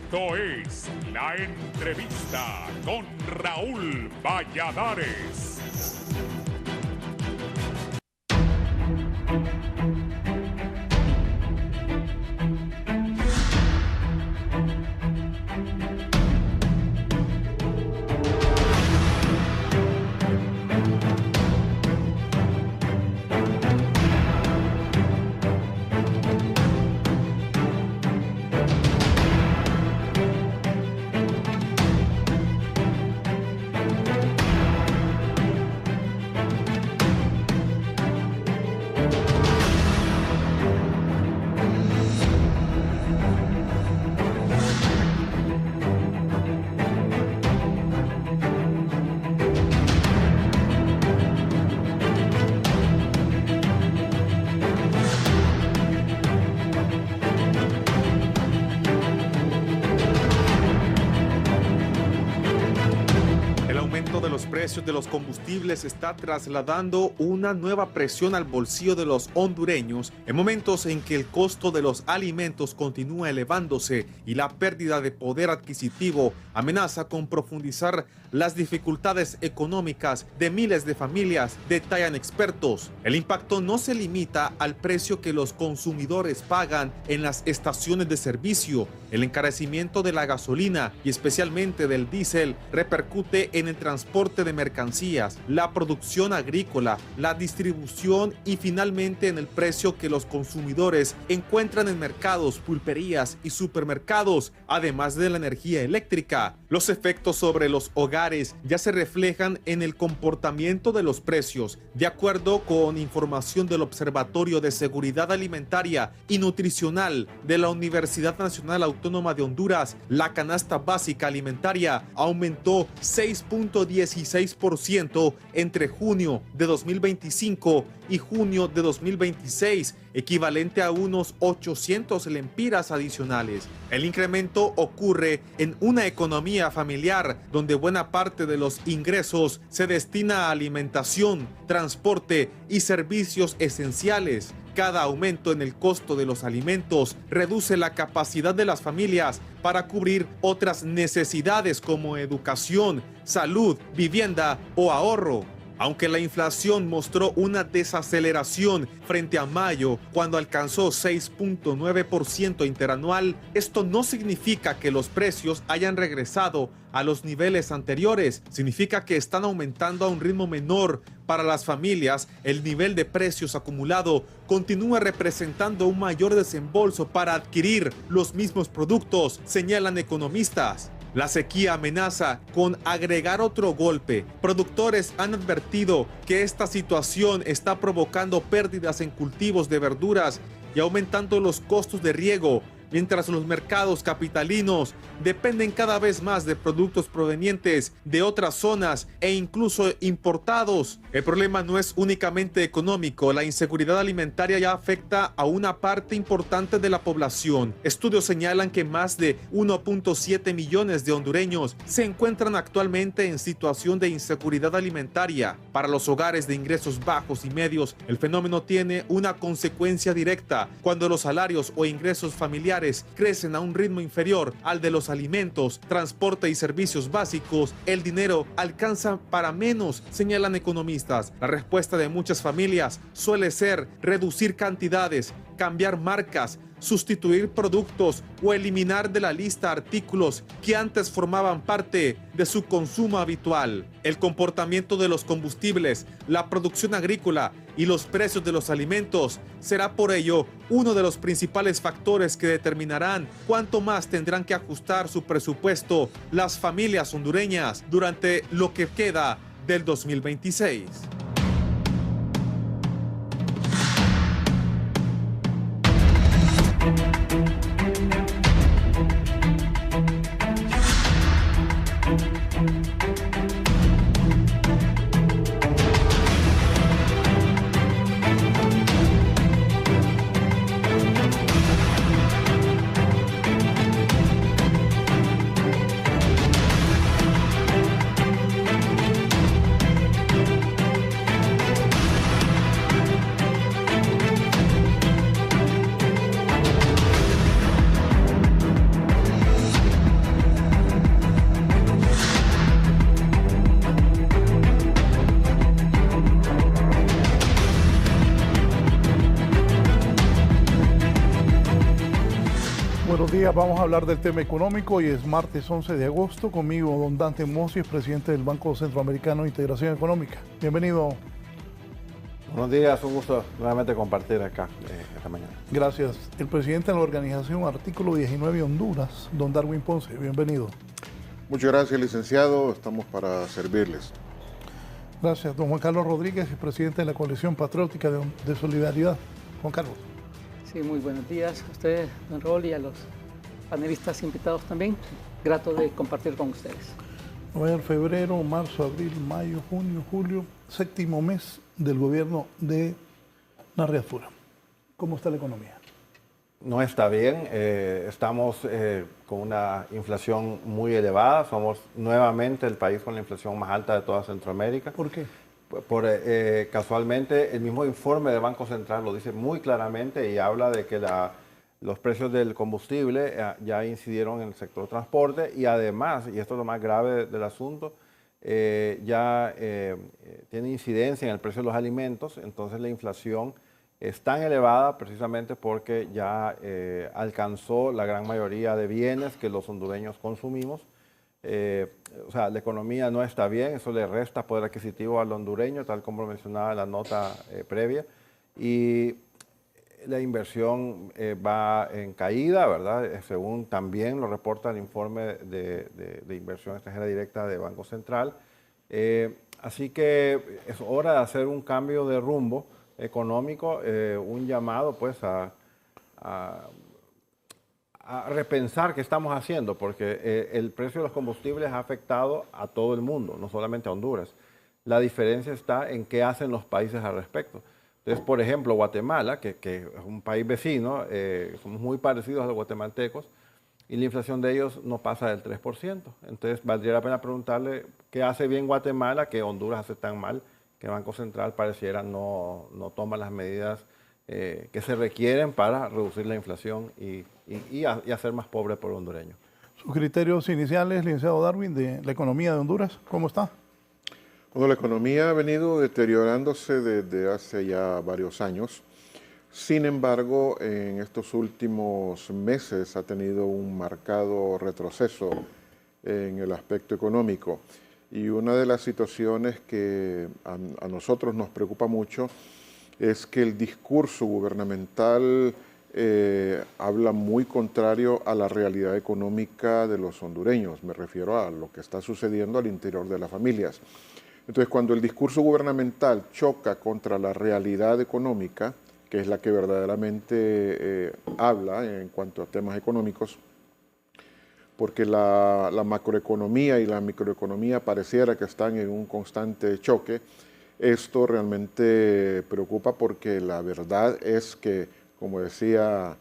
Esto es La Entrevista con Raúl Valladares. De los precios de los combustibles está trasladando una nueva presión al bolsillo de los hondureños en momentos en que el costo de los alimentos continúa elevándose y la pérdida de poder adquisitivo amenaza con profundizar las dificultades económicas de miles de familias, detallan expertos. El impacto no se limita al precio que los consumidores pagan en las estaciones de servicio. El encarecimiento de la gasolina y especialmente del diésel repercute en el transporte de mercancías, la producción agrícola, la distribución y finalmente en el precio que los consumidores encuentran en mercados, pulperías y supermercados, además de la energía eléctrica. Los efectos sobre los hogares ya se reflejan en el comportamiento de los precios. De acuerdo con información del Observatorio de Seguridad Alimentaria y Nutricional de la Universidad Nacional Autónoma de Honduras, la canasta básica alimentaria aumentó 6.16% entre junio de 2025 y junio de 2026, equivalente a unos 800 lempiras adicionales. El incremento ocurre en una economía familiar donde buena parte de los ingresos se destina a alimentación, transporte y servicios esenciales. Cada aumento en el costo de los alimentos reduce la capacidad de las familias para cubrir otras necesidades como educación, salud, vivienda o ahorro. Aunque la inflación mostró una desaceleración frente a mayo, cuando alcanzó 6.9% interanual, esto no significa que los precios hayan regresado a los niveles anteriores. Significa que están aumentando a un ritmo menor. Para las familias, el nivel de precios acumulado continúa representando un mayor desembolso para adquirir los mismos productos, señalan economistas. La sequía amenaza con agregar otro golpe. Productores han advertido que esta situación está provocando pérdidas en cultivos de verduras y aumentando los costos de riego, mientras los mercados capitalinos dependen cada vez más de productos provenientes de otras zonas e incluso importados. El problema no es únicamente económico. La inseguridad alimentaria ya afecta a una parte importante de la población. Estudios señalan que más de 1.7 millones de hondureños se encuentran actualmente en situación de inseguridad alimentaria. Para los hogares de ingresos bajos y medios, el fenómeno tiene una consecuencia directa. Cuando los salarios o ingresos familiares crecen a un ritmo inferior al de los alimentos, transporte y servicios básicos, el dinero alcanza para menos, señalan economistas. La respuesta de muchas familias suele ser reducir cantidades, cambiar marcas, sustituir productos o eliminar de la lista artículos que antes formaban parte de su consumo habitual. El comportamiento de los combustibles, la producción agrícola y los precios de los alimentos será por ello uno de los principales factores que determinarán cuánto más tendrán que ajustar su presupuesto las familias hondureñas durante lo que queda del 2026. días, vamos a hablar del tema económico. Hoy es martes 11 de agosto. Conmigo, don Dante Mossi, presidente del Banco Centroamericano de Integración Económica. Bienvenido. Buenos días, un gusto nuevamente compartir acá esta mañana. Gracias. El presidente de la organización Artículo 19 Honduras, don Darwin Ponce. Bienvenido. Muchas gracias, licenciado. Estamos para servirles. Gracias. Don Juan Carlos Rodríguez, presidente de la Coalición Patriótica de Solidaridad. Juan Carlos. Sí, muy buenos días a ustedes, don Raúl, y a los panelistas invitados también. Grato de compartir con ustedes. A ver, febrero, marzo, abril, mayo, junio, julio, séptimo mes del gobierno de Narri Asfura. ¿Cómo está la economía? No está bien, estamos con una inflación muy elevada, somos nuevamente el país con la inflación más alta de toda Centroamérica. ¿Por qué? Casualmente, el mismo informe del Banco Central lo dice muy claramente y habla de que los precios del combustible ya incidieron en el sector transporte y además, y esto es lo más grave del asunto, ya tiene incidencia en el precio de los alimentos. Entonces la inflación es tan elevada precisamente porque ya alcanzó la gran mayoría de bienes que los hondureños consumimos. O sea, la economía no está bien, eso le resta poder adquisitivo al hondureño, tal como lo mencionaba en la nota previa, y la inversión va en caída, ¿verdad? Según también lo reporta el informe de inversión extranjera directa de Banco Central. Así que es hora de hacer un cambio de rumbo económico, un llamado pues a repensar qué estamos haciendo, porque el precio de los combustibles ha afectado a todo el mundo, no solamente a Honduras. La diferencia está en qué hacen los países al respecto. Entonces, por ejemplo, Guatemala, que es un país vecino, somos muy parecidos a los guatemaltecos, y la inflación de ellos no pasa del 3%. Entonces, valdría la pena preguntarle qué hace bien Guatemala, que Honduras hace tan mal, que el Banco Central pareciera no toma las medidas que se requieren para reducir la inflación y hacer más pobre por el hondureño. Sus criterios iniciales, licenciado Darwin, de la economía de Honduras, ¿cómo está? Bueno, la economía ha venido deteriorándose desde hace ya varios años. Sin embargo, en estos últimos meses ha tenido un marcado retroceso en el aspecto económico. Y una de las situaciones que a nosotros nos preocupa mucho es que el discurso gubernamental habla muy contrario a la realidad económica de los hondureños. Me refiero a lo que está sucediendo al interior de las familias. Entonces, cuando el discurso gubernamental choca contra la realidad económica, que es la que verdaderamente habla en cuanto a temas económicos, porque la macroeconomía y la microeconomía pareciera que están en un constante choque. Esto realmente preocupa porque la verdad es que, como decía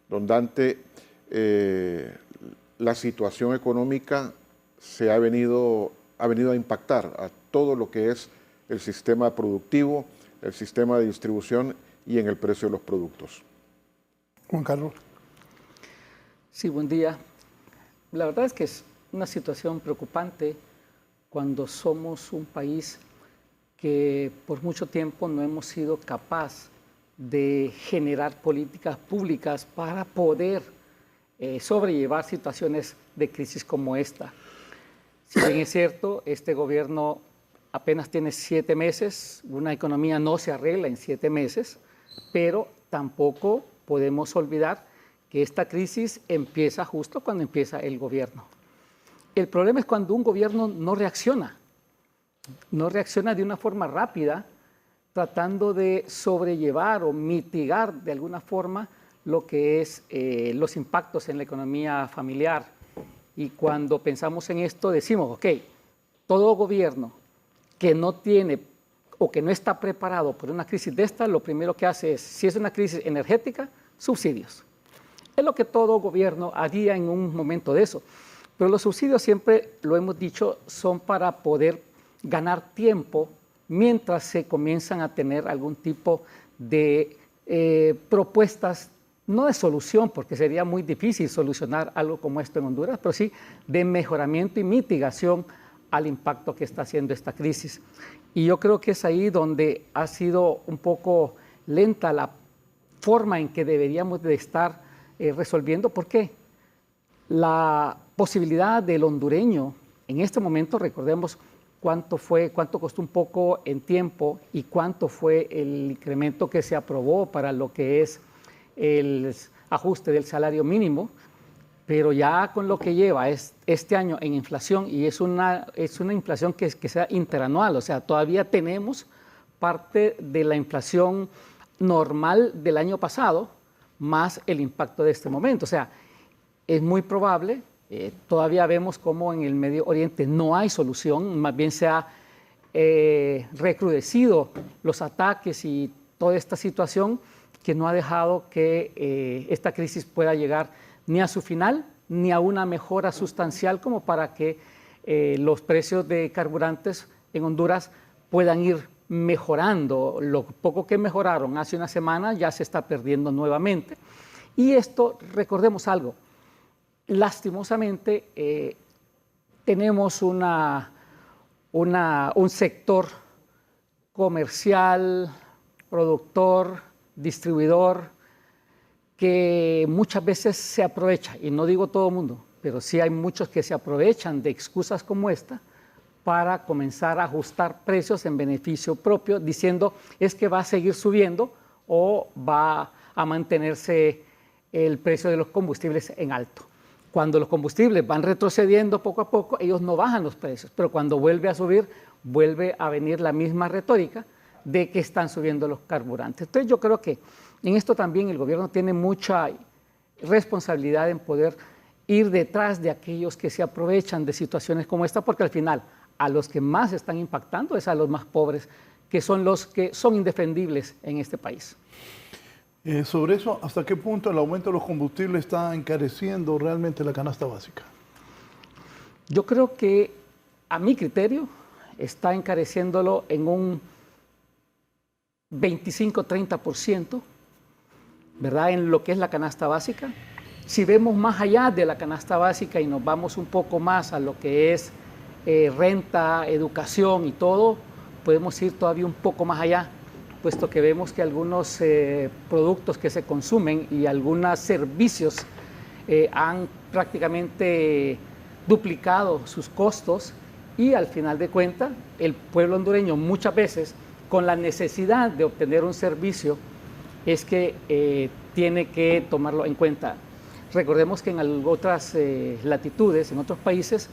don Dante, la situación económica ha venido a impactar a todo lo que es el sistema productivo, el sistema de distribución y en el precio de los productos. Juan Carlos. Sí, buen día. La verdad es que es una situación preocupante cuando somos un país que por mucho tiempo no hemos sido capaz de generar políticas públicas para poder sobrellevar situaciones de crisis como esta. Si bien es cierto, este gobierno apenas tiene 7 meses, una economía no se arregla en 7 meses, pero tampoco podemos olvidar que esta crisis empieza justo cuando empieza el gobierno. El problema es cuando un gobierno no reacciona de una forma rápida, tratando de sobrellevar o mitigar de alguna forma lo que es los impactos en la economía familiar. Y cuando pensamos en esto decimos, ok, todo gobierno que no tiene o que no está preparado por una crisis de esta, lo primero que hace es, si es una crisis energética, subsidios. Es lo que todo gobierno haría en un momento de eso. Pero los subsidios, siempre lo hemos dicho, son para poder ganar tiempo mientras se comienzan a tener algún tipo de propuestas, no de solución, porque sería muy difícil solucionar algo como esto en Honduras, pero sí de mejoramiento y mitigación al impacto que está haciendo esta crisis. Y yo creo que es ahí donde ha sido un poco lenta la forma en que deberíamos de estar resolviendo. ¿Por qué? La posibilidad del hondureño, en este momento, recordemos cuánto costó un poco en tiempo y cuánto fue el incremento que se aprobó para lo que es el ajuste del salario mínimo, pero ya con lo que lleva este año en inflación, y es una inflación que sea interanual, o sea, todavía tenemos parte de la inflación normal del año pasado, más el impacto de este momento. O sea, es muy probable, todavía vemos como en el Medio Oriente no hay solución, más bien se ha recrudecido los ataques y toda esta situación que no ha dejado que esta crisis pueda llegar ni a su final, ni a una mejora sustancial como para que los precios de carburantes en Honduras puedan ir mejorando. Lo poco que mejoraron hace una semana ya se está perdiendo nuevamente. Y esto, recordemos algo, lastimosamente tenemos un sector comercial, productor, distribuidor, que muchas veces se aprovecha, y no digo todo el mundo, pero sí hay muchos que se aprovechan de excusas como esta para comenzar a ajustar precios en beneficio propio, diciendo es que va a seguir subiendo o va a mantenerse el precio de los combustibles en alto. Cuando los combustibles van retrocediendo poco a poco, ellos no bajan los precios, pero cuando vuelve a subir, vuelve a venir la misma retórica de que están subiendo los carburantes. Entonces yo creo que en esto también el gobierno tiene mucha responsabilidad en poder ir detrás de aquellos que se aprovechan de situaciones como esta, porque al final a los que más están impactando es a los más pobres, que son los que son indefendibles en este país. Sobre eso, ¿hasta qué punto el aumento de los combustibles está encareciendo realmente la canasta básica? Yo creo que, a mi criterio, está encareciéndolo en un 25-30%, ¿verdad? En lo que es la canasta básica. Si vemos más allá de la canasta básica y nos vamos un poco más a lo que es renta, educación y todo, podemos ir todavía un poco más allá, puesto que vemos que algunos productos que se consumen y algunos servicios han prácticamente duplicado sus costos, y al final de cuentas el pueblo hondureño muchas veces, con la necesidad de obtener un servicio, es que tiene que tomarlo en cuenta. Recordemos que en otras latitudes, en otros países,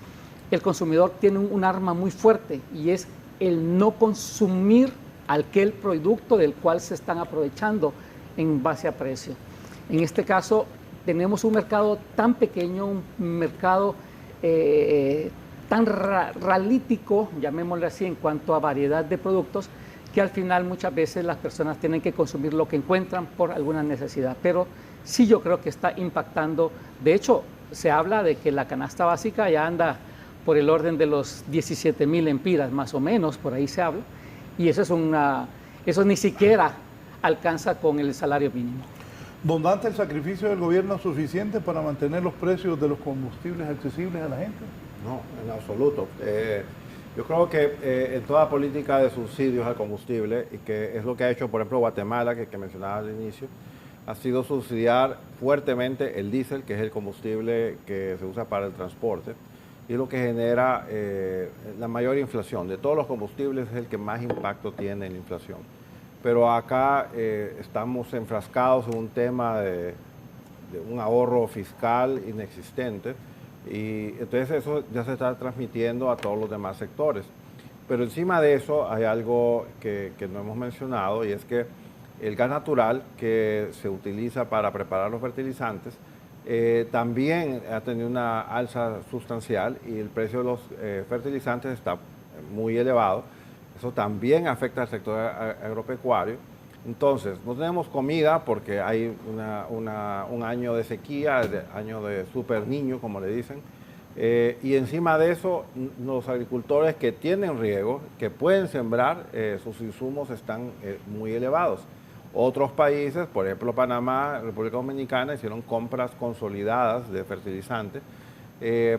el consumidor tiene un arma muy fuerte, y es el no consumir aquel producto del cual se están aprovechando en base a precio. En este caso tenemos un mercado tan pequeño, un mercado tan ralítico, llamémosle así, en cuanto a variedad de productos, que al final muchas veces las personas tienen que consumir lo que encuentran por alguna necesidad. Pero sí, yo creo que está impactando. De hecho, se habla de que la canasta básica ya anda por el orden de los 17,000 lempiras, más o menos, por ahí se habla, y eso ni siquiera alcanza con el salario mínimo. ¿Don Dante, el sacrificio del gobierno es suficiente para mantener los precios de los combustibles accesibles a la gente? No, en absoluto. Yo creo que en toda política de subsidios al combustible, y que es lo que ha hecho, por ejemplo, Guatemala, que mencionaba al inicio, ha sido subsidiar fuertemente el diésel, que es el combustible que se usa para el transporte, y es lo que genera la mayor inflación. De todos los combustibles es el que más impacto tiene en la inflación. Pero acá estamos enfrascados en un tema de un ahorro fiscal inexistente, y entonces eso ya se está transmitiendo a todos los demás sectores. Pero encima de eso hay algo que no hemos mencionado, y es que el gas natural que se utiliza para preparar los fertilizantes también ha tenido una alza sustancial, y el precio de los fertilizantes está muy elevado. Eso también afecta al sector agropecuario. Entonces, no tenemos comida porque hay un año de sequía, año de super niño, como le dicen. Y encima de eso, los agricultores que tienen riego, que pueden sembrar, sus insumos están muy elevados. Otros países, por ejemplo Panamá, República Dominicana, hicieron compras consolidadas de fertilizantes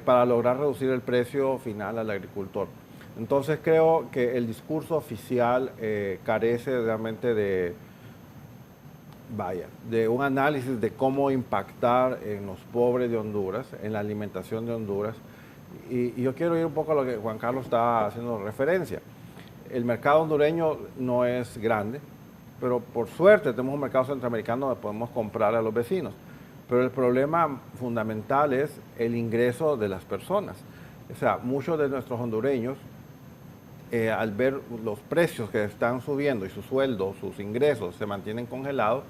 para lograr reducir el precio final al agricultor. Entonces creo que el discurso oficial carece realmente de de un análisis de cómo impactar en los pobres de Honduras, en la alimentación de Honduras. Y yo quiero ir un poco a lo que Juan Carlos está haciendo referencia. El mercado hondureño no es grande, pero por suerte tenemos un mercado centroamericano donde podemos comprar a los vecinos. Pero el problema fundamental es el ingreso de las personas. O sea, muchos de nuestros hondureños, al ver los precios que están subiendo y sus sueldos, sus ingresos se mantienen congelados,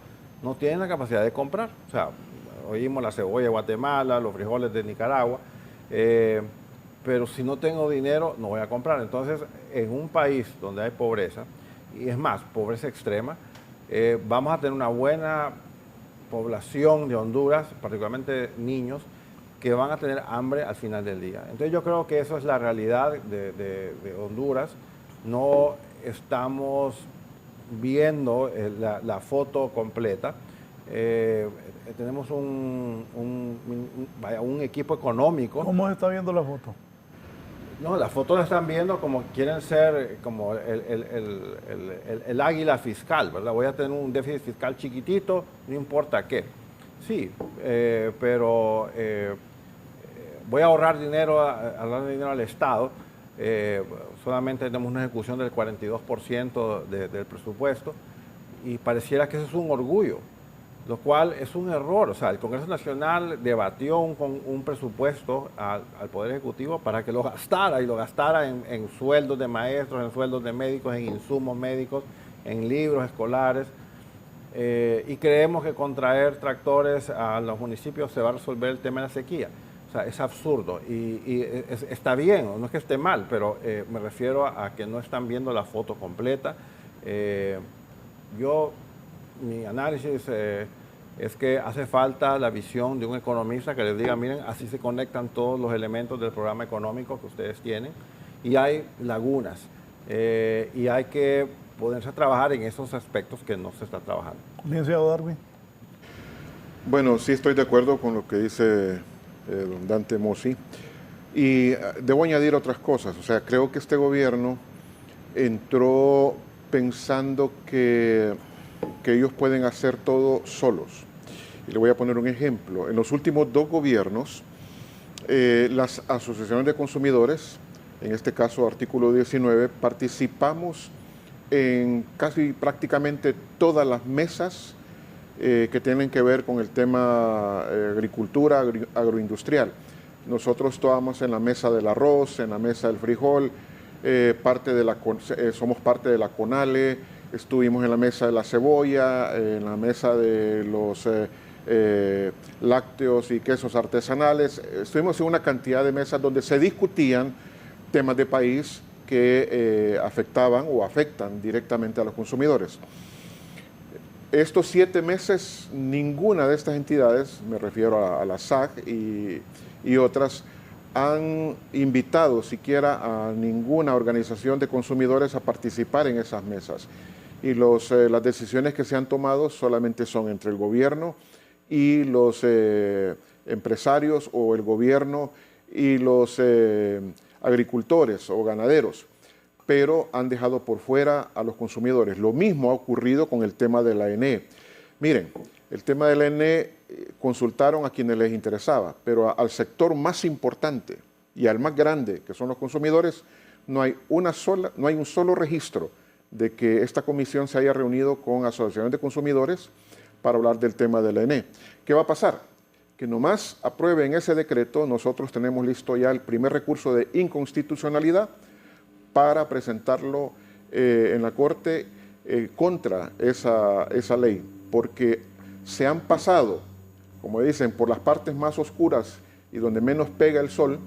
no tienen la capacidad de comprar. O sea, oímos la cebolla de Guatemala, los frijoles de Nicaragua, pero si no tengo dinero no voy a comprar. Entonces, en un país donde hay pobreza, y es más, pobreza extrema, vamos a tener una buena población de Honduras, particularmente niños, que van a tener hambre al final del día. Entonces yo creo que eso es la realidad de Honduras. No estamos viendo la foto completa. Tenemos un equipo económico. ¿Cómo se está viendo la foto? No, la foto la están viendo como quieren ser como el águila fiscal, ¿verdad? Voy a tener un déficit fiscal chiquitito, no importa qué. Sí, pero voy a ahorrar dinero, al Estado. Solamente tenemos una ejecución del 42% del presupuesto y pareciera que eso es un orgullo, lo cual es un error. O sea, el Congreso Nacional debatió un presupuesto al Poder Ejecutivo para que lo gastara, y lo gastara en sueldos de maestros, en sueldos de médicos, en insumos médicos, en libros escolares. Y creemos que con traer tractores a los municipios se va a resolver el tema de la sequía. O sea, es absurdo y está bien, no es que esté mal, pero me refiero a que no están viendo la foto completa. Mi análisis es que hace falta la visión de un economista que les diga, miren, así se conectan todos los elementos del programa económico que ustedes tienen, y hay lagunas, y hay que poderse trabajar en esos aspectos que no se está trabajando. Licenciado Darwin. Bueno, sí estoy de acuerdo con lo que dice don Dante Mossi, y debo añadir otras cosas. O sea, creo que este gobierno entró pensando que ellos pueden hacer todo solos. Y le voy a poner un ejemplo. En los últimos 2 gobiernos, las asociaciones de consumidores, en este caso artículo 19, participamos en casi prácticamente todas las mesas que tienen que ver con el tema agricultura, agroindustrial. Nosotros estábamos en la mesa del arroz, en la mesa del frijol, somos parte de la CONALE, estuvimos en la mesa de la cebolla, en la mesa de los lácteos y quesos artesanales. Estuvimos en una cantidad de mesas donde se discutían temas de país que afectaban o afectan directamente a los consumidores. Estos 7 meses, ninguna de estas entidades, me refiero a la SAC y otras, han invitado siquiera a ninguna organización de consumidores a participar en esas mesas. Y las decisiones que se han tomado solamente son entre el gobierno y los empresarios, o el gobierno y los agricultores o ganaderos, pero han dejado por fuera a los consumidores. Lo mismo ha ocurrido con el tema de la ENE. Miren, el tema de la ENE consultaron a quienes les interesaba, pero al sector más importante y al más grande, que son los consumidores, no hay un solo registro de que esta comisión se haya reunido con asociaciones de consumidores para hablar del tema de la ENE. ¿Qué va a pasar? Que nomás aprueben ese decreto, nosotros tenemos listo ya el primer recurso de inconstitucionalidad para presentarlo en la Corte contra esa ley, porque se han pasado, como dicen, por las partes más oscuras y donde menos pega el sol,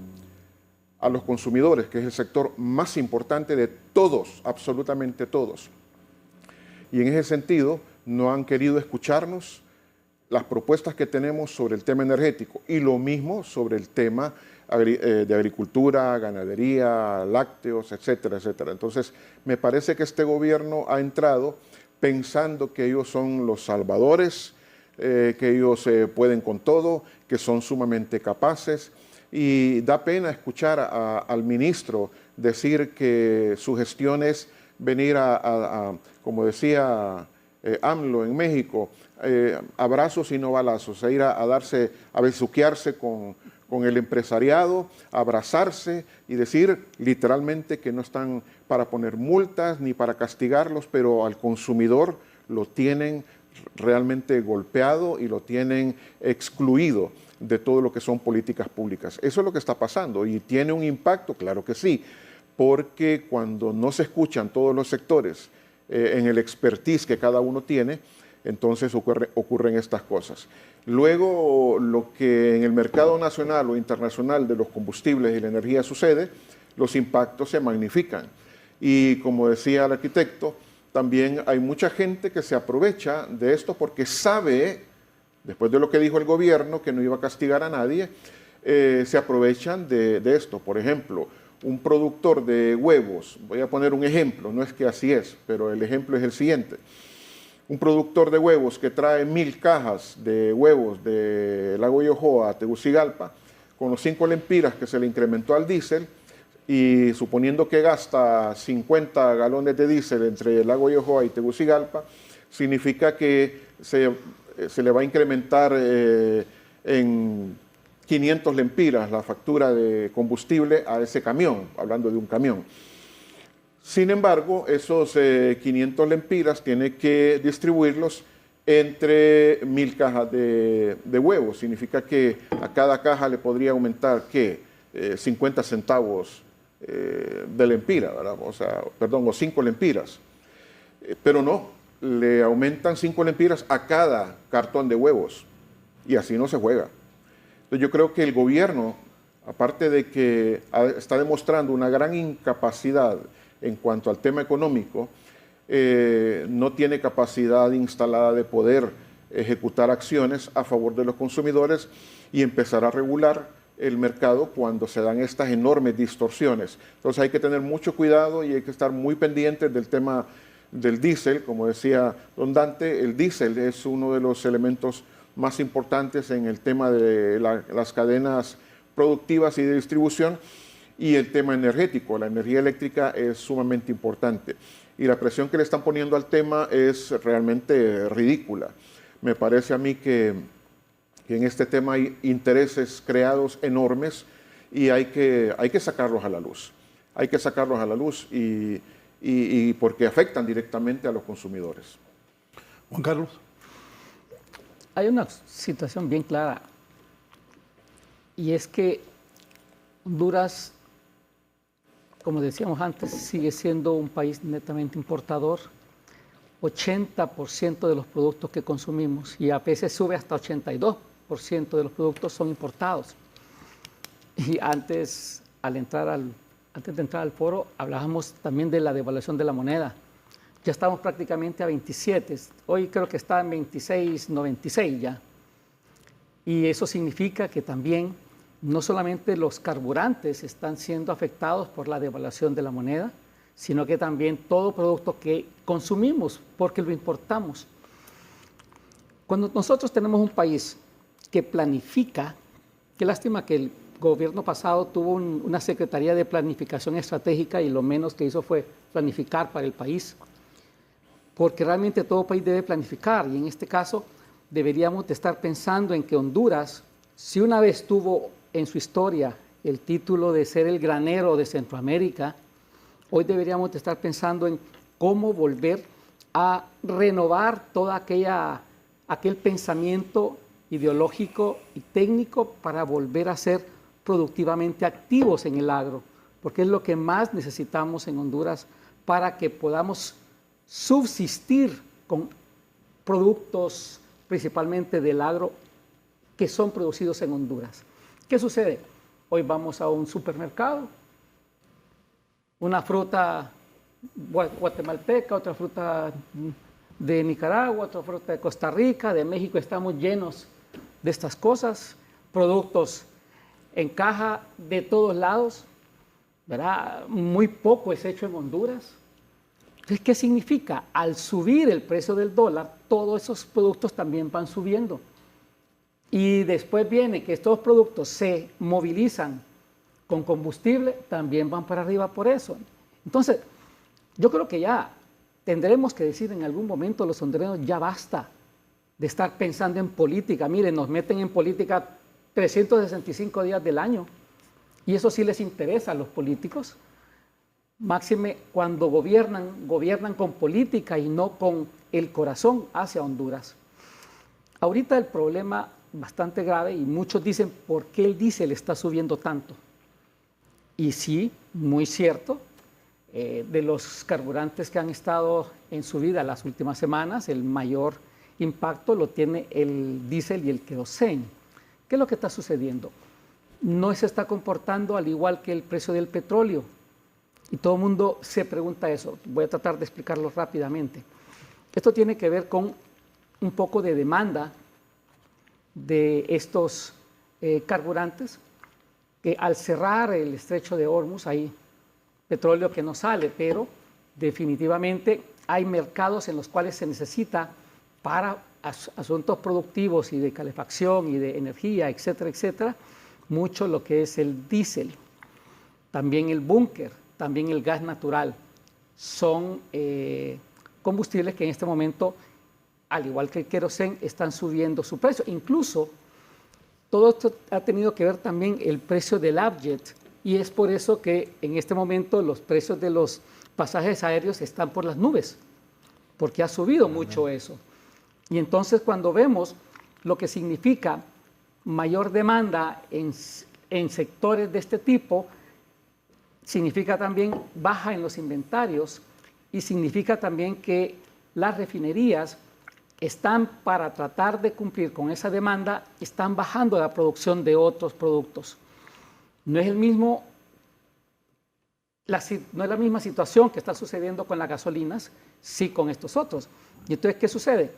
a los consumidores, que es el sector más importante de todos, absolutamente todos. Y en ese sentido, no han querido escucharnos las propuestas que tenemos sobre el tema energético, y lo mismo sobre el tema de agricultura, ganadería, lácteos, etcétera, etcétera. Entonces, me parece que este gobierno ha entrado pensando que ellos son los salvadores, que ellos pueden con todo, que son sumamente capaces, y da pena escuchar al ministro decir que su gestión es venir como decía AMLO en México, abrazos y no balazos, a ir a darse, a besuquearse con el empresariado, abrazarse y decir literalmente que no están para poner multas ni para castigarlos, pero al consumidor lo tienen realmente golpeado y lo tienen excluido de todo lo que son políticas públicas. Eso es lo que está pasando y tiene un impacto, claro que sí, porque cuando no se escuchan todos los sectores en el expertise que cada uno tiene, entonces ocurren estas cosas. Luego, lo que en el mercado nacional o internacional de los combustibles y la energía sucede, los impactos se magnifican. Y como decía el arquitecto, también hay mucha gente que se aprovecha de esto porque sabe, después de lo que dijo el gobierno, que no iba a castigar a nadie, se aprovechan de esto. Por ejemplo, un productor de huevos, voy a poner un ejemplo, no es que así es, pero el ejemplo es el siguiente. Un productor de huevos que trae 1000 cajas de huevos de Lago Yohoa a Tegucigalpa, con los 5 lempiras que se le incrementó al diésel, y suponiendo que gasta 50 galones de diésel entre el Lago Yohoa y Tegucigalpa, significa que se le va a incrementar en 500 lempiras la factura de combustible a ese camión, hablando de un camión. Sin embargo, esos 500 lempiras tiene que distribuirlos entre 1000 cajas de huevos. Significa que a cada caja le podría aumentar, ¿qué? 50 centavos de lempira, ¿verdad? O sea, perdón, o 5 lempiras. Pero no, le aumentan 5 lempiras a cada cartón de huevos. Y así no se juega. Entonces yo creo que el gobierno, aparte de que está demostrando una gran incapacidad en cuanto al tema económico, no tiene capacidad instalada de poder ejecutar acciones a favor de los consumidores y empezar a regular el mercado cuando se dan estas enormes distorsiones. Entonces hay que tener mucho cuidado y hay que estar muy pendientes del tema del diésel. Como decía don Dante, el diésel es uno de los elementos más importantes en el tema de las cadenas productivas y de distribución, y el tema energético. La energía eléctrica es sumamente importante y la presión que le están poniendo al tema es realmente ridícula. Me parece a mí que en este tema hay intereses creados enormes y hay que sacarlos a la luz. Hay que sacarlos a la luz y porque afectan directamente a los consumidores. Juan Carlos. Hay una situación bien clara y es que Honduras, como decíamos antes, sigue siendo un país netamente importador. 80% de los productos que consumimos, y a veces sube hasta 82% de los productos son importados. Y antes de entrar al foro, hablábamos también de la devaluación de la moneda. Ya estamos prácticamente a 27, hoy creo que está en 26.96 ya. Y eso significa que también no solamente los carburantes están siendo afectados por la devaluación de la moneda, sino que también todo producto que consumimos, porque lo importamos. Cuando nosotros tenemos un país que planifica, qué lástima que el gobierno pasado tuvo una Secretaría de Planificación Estratégica y lo menos que hizo fue planificar para el país, porque realmente todo país debe planificar y en este caso deberíamos de estar pensando en que Honduras, si una vez tuvo en su historia el título de ser el granero de Centroamérica, hoy deberíamos de estar pensando en cómo volver a renovar todo aquel pensamiento ideológico y técnico para volver a ser productivamente activos en el agro, porque es lo que más necesitamos en Honduras para que podamos subsistir con productos principalmente del agro que son producidos en Honduras. ¿Qué sucede? Hoy vamos a un supermercado, una fruta guatemalteca, otra fruta de Nicaragua, otra fruta de Costa Rica, de México, estamos llenos de estas cosas, productos en caja de todos lados, ¿verdad? Muy poco es hecho en Honduras. Entonces, ¿qué significa? Al subir el precio del dólar, todos esos productos también van subiendo. Y después viene que estos productos se movilizan con combustible, también van para arriba por eso. Entonces, yo creo que ya tendremos que decir en algún momento los hondureños, ya basta de estar pensando en política. Miren, nos meten en política 365 días del año y eso sí les interesa a los políticos. Máxime cuando gobiernan con política y no con el corazón hacia Honduras. Ahorita el problema bastante grave y muchos dicen, ¿por qué el diésel está subiendo tanto? Y sí, muy cierto, de los carburantes que han estado en subida las últimas semanas, el mayor impacto lo tiene el diésel y el queroseno. ¿Qué es lo que está sucediendo? No se está comportando al igual que el precio del petróleo. Y todo el mundo se pregunta eso. Voy a tratar de explicarlo rápidamente. Esto tiene que ver con un poco de demanda de estos carburantes, que al cerrar el estrecho de Hormuz hay petróleo que no sale, pero definitivamente hay mercados en los cuales se necesita para asuntos productivos y de calefacción y de energía, etcétera, etcétera, mucho lo que es el diésel, también el búnker, también el gas natural. Son combustibles que en este momento, al igual que el queroseno, están subiendo su precio. Incluso todo esto ha tenido que ver también el precio del Avjet, y es por eso que en este momento los precios de los pasajes aéreos están por las nubes, porque ha subido mucho eso. Y entonces cuando vemos lo que significa mayor demanda en sectores de este tipo, significa también baja en los inventarios y significa también que las refinerías están, para tratar de cumplir con esa demanda, están bajando la producción de otros productos. No es la misma situación que está sucediendo con las gasolinas, sí con estos otros. Y entonces, ¿qué sucede?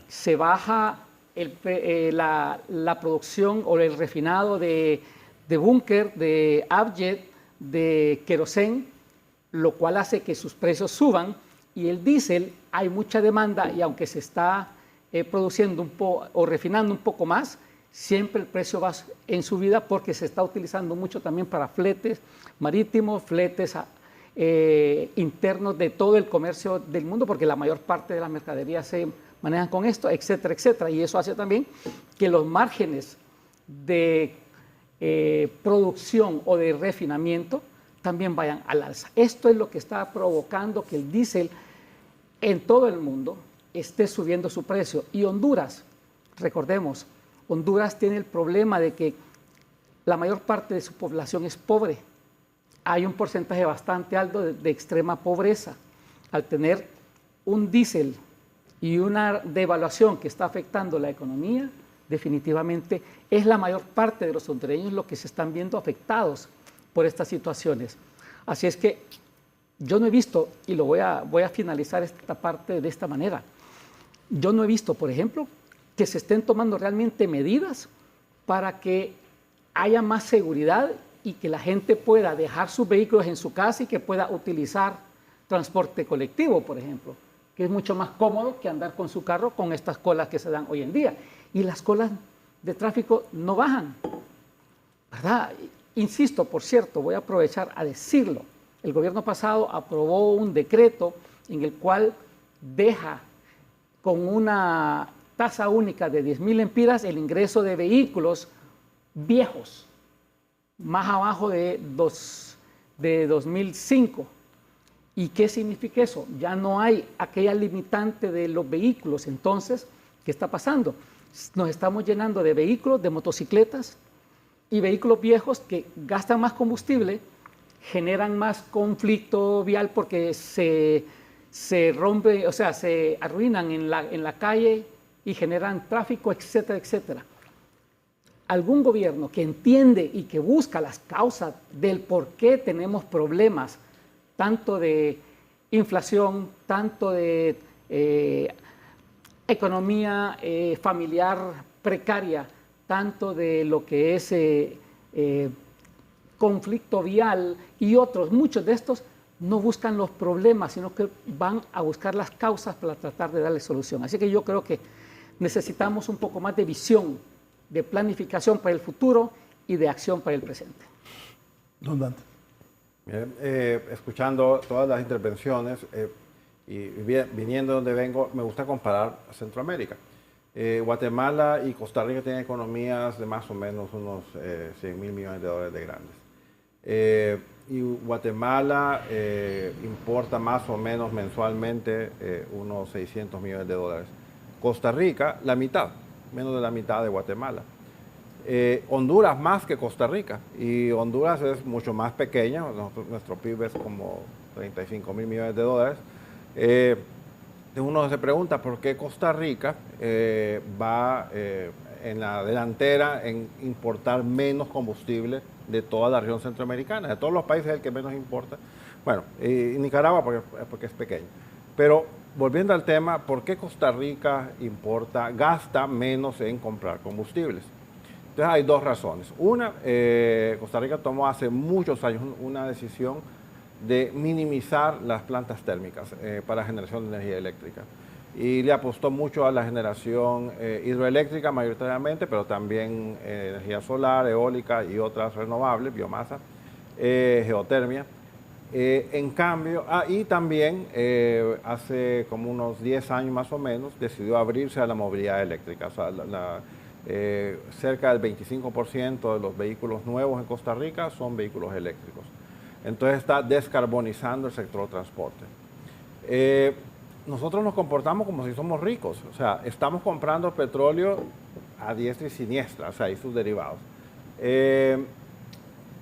Se baja la producción o el refinado de búnker, de Avjet, de queroseno, lo cual hace que sus precios suban, y el diésel hay mucha demanda, y aunque se está produciendo o refinando un poco más, siempre el precio va en subida porque se está utilizando mucho también para fletes marítimos, fletes internos de todo el comercio del mundo, porque la mayor parte de las mercaderías se manejan con esto, etcétera, etcétera. Y eso hace también que los márgenes de producción o de refinamiento también vayan al alza. Esto es lo que está provocando que el diésel en todo el mundo esté subiendo su precio. Y Honduras, recordemos, Honduras tiene el problema de que la mayor parte de su población es pobre. Hay un porcentaje bastante alto de extrema pobreza. Al tener un diésel y una devaluación que está afectando la economía, definitivamente es la mayor parte de los hondureños los que se están viendo afectados por estas situaciones. Así es que yo no he visto, y voy a finalizar esta parte de esta manera, yo no he visto, por ejemplo, que se estén tomando realmente medidas para que haya más seguridad y que la gente pueda dejar sus vehículos en su casa y que pueda utilizar transporte colectivo, por ejemplo, que es mucho más cómodo que andar con su carro con estas colas que se dan hoy en día. Y las colas de tráfico no bajan, ¿verdad? Insisto, por cierto, voy a aprovechar a decirlo. El gobierno pasado aprobó un decreto en el cual deja con una tasa única de 10,000 lempiras el ingreso de vehículos viejos, más abajo de 2005. ¿Y qué significa eso? Ya no hay aquella limitante de los vehículos. Entonces, ¿qué está pasando? Nos estamos llenando de vehículos, de motocicletas y vehículos viejos que gastan más combustible, generan más conflicto vial porque se rompe, o sea, se arruinan en la calle y generan tráfico, etcétera, etcétera. Algún gobierno que entiende y que busca las causas del por qué tenemos problemas, tanto de inflación, tanto de economía familiar precaria, tanto de lo que es conflicto vial y otros, muchos de estos no buscan los problemas, sino que van a buscar las causas para tratar de darle solución. Así que yo creo que necesitamos un poco más de visión, de planificación para el futuro y de acción para el presente. Don Dante. Bien, escuchando todas las intervenciones, y viniendo de donde vengo, me gusta comparar a Centroamérica. Guatemala y Costa Rica tienen economías de más o menos unos 100 mil millones de dólares de grandes. Y Guatemala importa más o menos mensualmente unos 600 millones de dólares. Costa Rica, la mitad, menos de la mitad de Guatemala. Honduras más que Costa Rica, y Honduras es mucho más pequeña, nuestro PIB es como 35 mil millones de dólares. Uno se pregunta por qué Costa Rica va en la delantera en importar menos combustible de toda la región centroamericana. De todos los países es el que menos importa. Bueno, y Nicaragua porque es pequeño. Pero volviendo al tema, ¿por qué Costa Rica gasta menos en comprar combustibles? Entonces hay dos razones. Una, Costa Rica tomó hace muchos años una decisión de minimizar las plantas térmicas para generación de energía eléctrica. Y le apostó mucho a la generación hidroeléctrica mayoritariamente, pero también energía solar, eólica y otras renovables, biomasa, geotermia. En cambio, y también hace como unos 10 años más o menos decidió abrirse a la movilidad eléctrica. O sea, cerca del 25% de los vehículos nuevos en Costa Rica son vehículos eléctricos. Entonces está descarbonizando el sector transporte. Nosotros nos comportamos como si somos ricos, o sea, estamos comprando petróleo a diestra y siniestra, o sea, y sus derivados.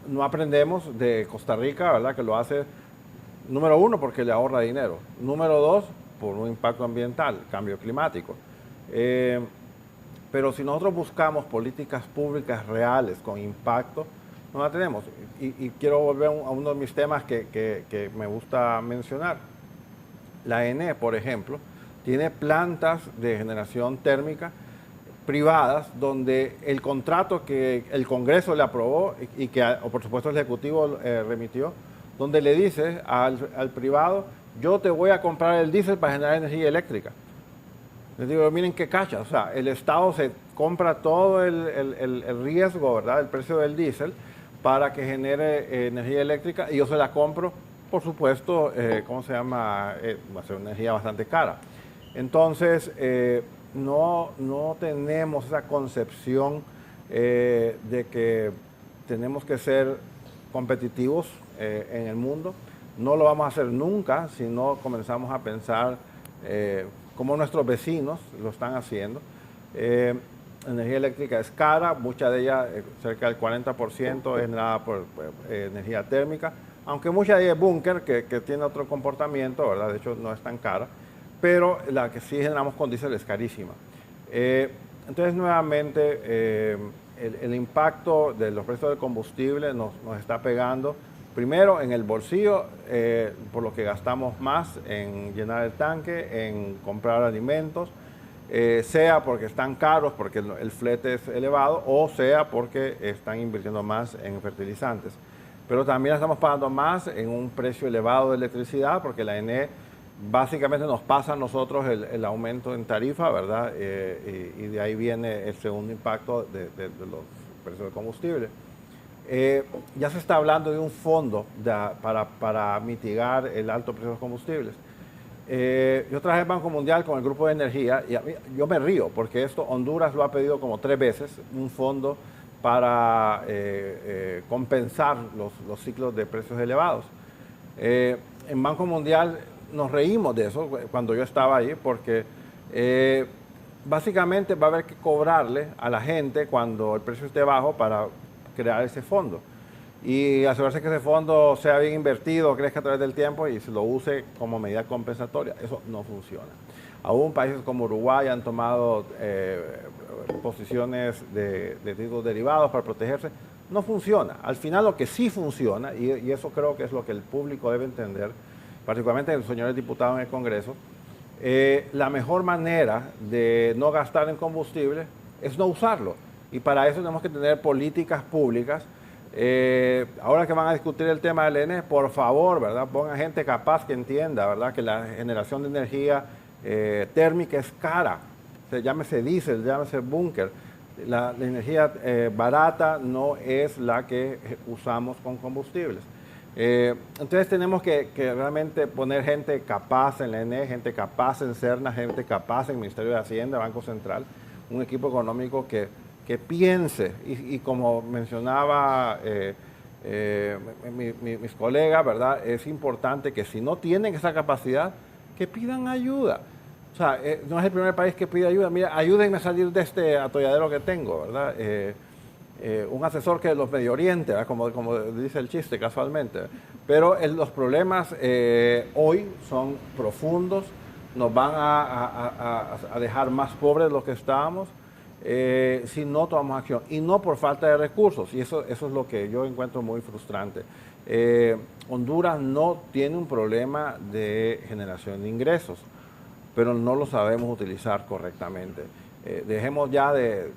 No aprendemos de Costa Rica, ¿verdad?, que lo hace, número uno, porque le ahorra dinero, número dos, por un impacto ambiental, cambio climático. Pero si nosotros buscamos políticas públicas reales con impacto, no la tenemos. Y quiero volver a uno de mis temas que me gusta mencionar. La ENE, por ejemplo, tiene plantas de generación térmica privadas donde el contrato que el Congreso le aprobó y que, por supuesto, el Ejecutivo remitió, donde le dice al privado, yo te voy a comprar el diésel para generar energía eléctrica. Les digo, miren qué cacha, o sea, el Estado se compra todo el riesgo, ¿verdad?, el precio del diésel para que genere energía eléctrica, y yo se la compro, por supuesto, ¿cómo se llama? Va a ser una energía bastante cara. Entonces, no tenemos esa concepción de que tenemos que ser competitivos en el mundo. No lo vamos a hacer nunca si no comenzamos a pensar como nuestros vecinos lo están haciendo. La energía eléctrica es cara, mucha de ella, cerca del 40%, es generada por energía térmica, aunque mucha de ella es búnker, que tiene otro comportamiento, ¿verdad? De hecho, no es tan cara, pero la que sí generamos con diésel es carísima. Entonces, nuevamente, el impacto de los precios del combustible nos está pegando, primero en el bolsillo, por lo que gastamos más en llenar el tanque, en comprar alimentos, sea porque están caros, porque el flete es elevado, o sea porque están invirtiendo más en fertilizantes. Pero también estamos pagando más en un precio elevado de electricidad, porque la ENE básicamente nos pasa a nosotros el aumento en tarifa, ¿verdad? Y de ahí viene el segundo impacto de los precios del combustible. Ya se está hablando de un fondo para mitigar el alto precio de los combustibles. Yo trabajé en Banco Mundial con el Grupo de Energía y yo me río porque Honduras lo ha pedido como 3 veces, un fondo para compensar los ciclos de precios elevados. En Banco Mundial nos reímos de eso cuando yo estaba ahí porque básicamente va a haber que cobrarle a la gente cuando el precio esté bajo para crear ese fondo y asegurarse que ese fondo sea bien invertido, crezca a través del tiempo y se lo use como medida compensatoria. Eso no funciona. Aún países como Uruguay han tomado posiciones de títulos derivados para protegerse. No funciona. Al final lo que sí funciona, y eso creo que es lo que el público debe entender, particularmente los señores diputados en el Congreso, la mejor manera de no gastar en combustible es no usarlo. Y para eso tenemos que tener políticas públicas. Ahora que van a discutir el tema del ENE, por favor, ¿verdad?, pongan gente capaz que entienda, ¿verdad?, que la generación de energía térmica es cara. O sea, llámese diésel, llámese búnker. La energía barata no es la que usamos con combustibles. Entonces tenemos que realmente poner gente capaz en la ENE, gente capaz en Serna, gente capaz en el Ministerio de Hacienda, Banco Central, un equipo económico que piense y como mencionaba mis colegas, ¿verdad? Es importante que si no tienen esa capacidad, que pidan ayuda. O sea, no es el primer país que pide ayuda. Mira, ayúdenme a salir de este atolladero que tengo, ¿verdad? Un asesor que de los Medio Oriente, como dice el chiste casualmente. Pero los problemas hoy son profundos, nos van a dejar más pobres de lo que estábamos si no tomamos acción. Y no por falta de recursos, y eso es lo que yo encuentro muy frustrante. Honduras no tiene un problema de generación de ingresos, pero no lo sabemos utilizar correctamente. Dejemos ya de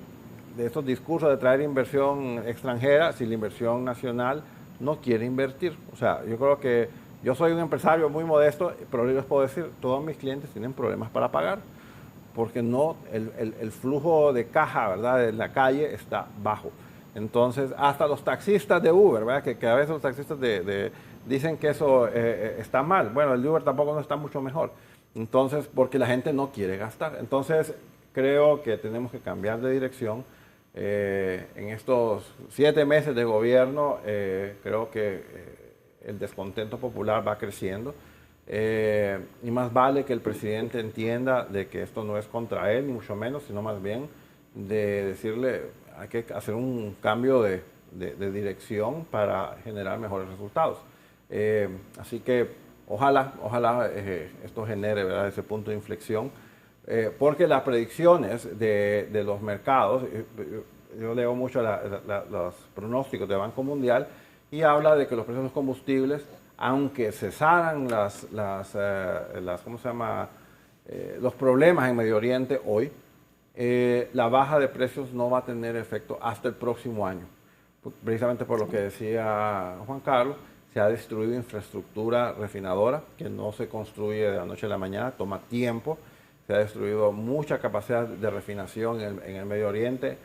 estos discursos de traer inversión extranjera si la inversión nacional no quiere invertir. O sea, yo creo que yo soy un empresario muy modesto, pero les puedo decir, todos mis clientes tienen problemas para pagar, porque no, el flujo de caja, ¿verdad?, en la calle está bajo. Entonces, hasta los taxistas de Uber, ¿verdad?, que a veces los taxistas dicen que eso está mal. Bueno, el de Uber tampoco no está mucho mejor. Entonces, porque la gente no quiere gastar. Entonces, creo que tenemos que cambiar de dirección. En estos 7 meses de gobierno, creo que el descontento popular va creciendo. Y más vale que el presidente entienda de que esto no es contra él, ni mucho menos, sino más bien de decirle hay que hacer un cambio de dirección para generar mejores resultados. Así que ojalá esto genere, ¿verdad?, ese punto de inflexión. Porque las predicciones de los mercados, yo leo mucho los pronósticos de Banco Mundial y habla de que los precios de los combustibles, aunque cesaran ¿cómo se llama?, los problemas en Medio Oriente hoy, la baja de precios no va a tener efecto hasta el próximo año. Precisamente por lo que decía Juan Carlos, se ha destruido infraestructura refinadora que no se construye de la noche a la mañana, toma tiempo. Se ha destruido mucha capacidad de refinación en el Medio Oriente.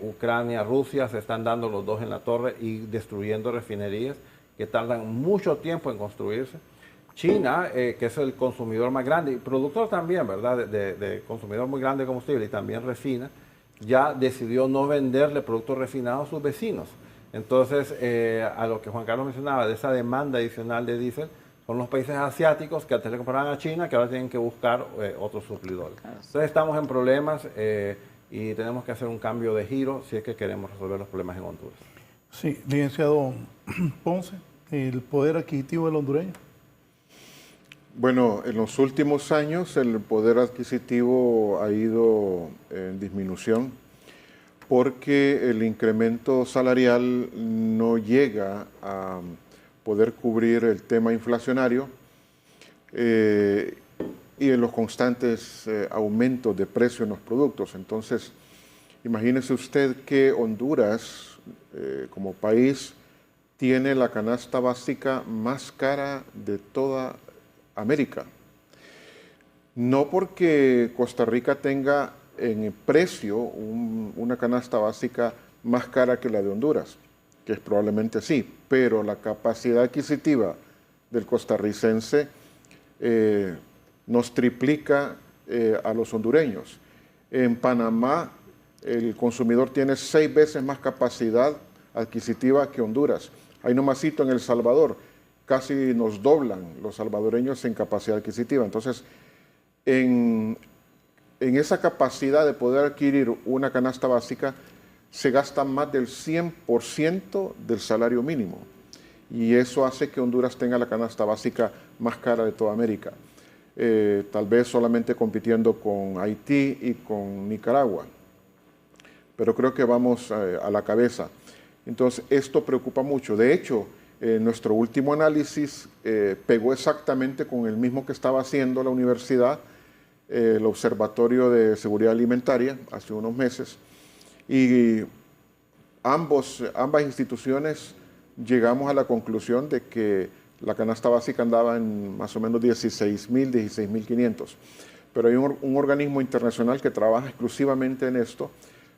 Ucrania, Rusia se están dando los dos en la torre y destruyendo refinerías que tardan mucho tiempo en construirse. China, que es el consumidor más grande y productor también, ¿verdad?, de consumidor muy grande de combustible y también refina, ya decidió no venderle productos refinados a sus vecinos. Entonces, a lo que Juan Carlos mencionaba, de esa demanda adicional de diésel, son los países asiáticos que antes le compraban a China, que ahora tienen que buscar otros suplidores. Entonces estamos en problemas y tenemos que hacer un cambio de giro si es que queremos resolver los problemas en Honduras. Sí, licenciado Ponce, el poder adquisitivo del hondureño. Bueno, en los últimos años el poder adquisitivo ha ido en disminución porque el incremento salarial no llega a poder cubrir el tema inflacionario y en los constantes aumentos de precio en los productos. Entonces, imagínese usted que Honduras, como país, tiene la canasta básica más cara de toda América. No porque Costa Rica tenga en precio una canasta básica más cara que la de Honduras, que es probablemente sí, pero la capacidad adquisitiva del costarricense nos triplica a los hondureños. En Panamá el consumidor tiene 6 veces más capacidad adquisitiva que Honduras. Ahí nomasito en El Salvador casi nos doblan los salvadoreños en capacidad adquisitiva. Entonces, en esa capacidad de poder adquirir una canasta básica se gasta más del 100% del salario mínimo. Y eso hace que Honduras tenga la canasta básica más cara de toda América. Tal vez solamente compitiendo con Haití y con Nicaragua. Pero creo que vamos a la cabeza. Entonces, esto preocupa mucho. De hecho, nuestro último análisis pegó exactamente con el mismo que estaba haciendo la universidad, el Observatorio de Seguridad Alimentaria, hace unos meses. Y ambas instituciones llegamos a la conclusión de que la canasta básica andaba en más o menos 16.000, 16.500. Pero hay un organismo internacional que trabaja exclusivamente en esto,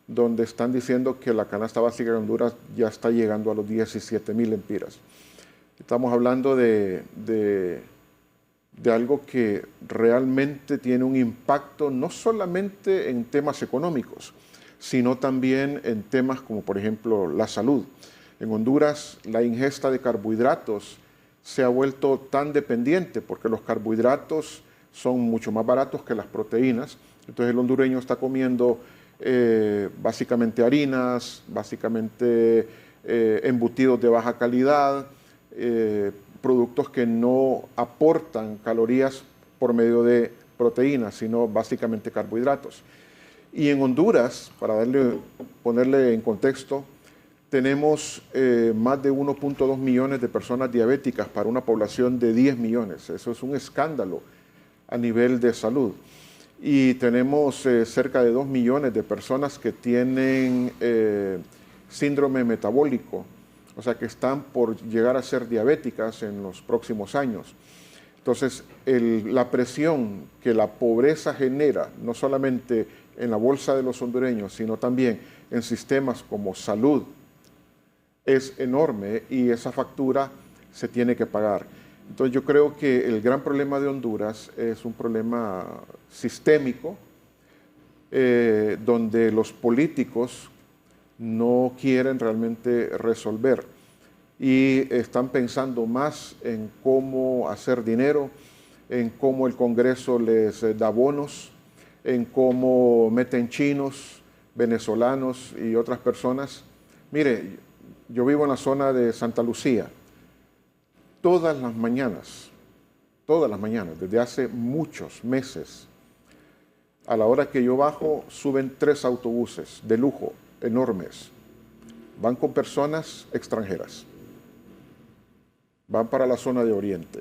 donde están diciendo que la canasta básica de Honduras ya está llegando a los 17.000 lempiras. Estamos hablando de algo que realmente tiene un impacto no solamente en temas económicos, sino también en temas como por ejemplo la salud. En Honduras la ingesta de carbohidratos se ha vuelto tan dependiente porque los carbohidratos son mucho más baratos que las proteínas. Entonces el hondureño está comiendo básicamente harinas, básicamente embutidos de baja calidad, productos que no aportan calorías por medio de proteínas, sino básicamente carbohidratos. Y en Honduras, para ponerle en contexto, tenemos más de 1.2 millones de personas diabéticas para una población de 10 millones. Eso es un escándalo a nivel de salud. Y tenemos cerca de 2 millones de personas que tienen síndrome metabólico, o sea que están por llegar a ser diabéticas en los próximos años. Entonces, la presión que la pobreza genera, no solamente en la bolsa de los hondureños, sino también en sistemas como salud, es enorme y esa factura se tiene que pagar. Entonces yo creo que el gran problema de Honduras es un problema sistémico, donde los políticos no quieren realmente resolver y están pensando más en cómo hacer dinero, en cómo el Congreso les da bonos, en cómo meten chinos, venezolanos y otras personas. Mire, yo vivo en la zona de Santa Lucía. Todas las mañanas, desde hace muchos meses, a la hora que yo bajo, suben 3 autobuses de lujo, enormes. Van con personas extranjeras. Van para la zona de Oriente.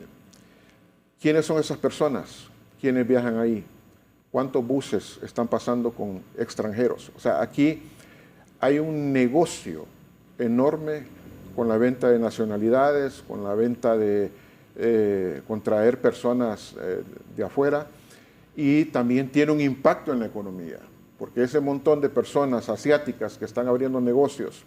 ¿Quiénes son esas personas? ¿Quiénes viajan ahí? ¿Cuántos buses están pasando con extranjeros? O sea, aquí hay un negocio enorme con la venta de nacionalidades, con la venta de con traer personas de afuera, y también tiene un impacto en la economía, porque ese montón de personas asiáticas que están abriendo negocios,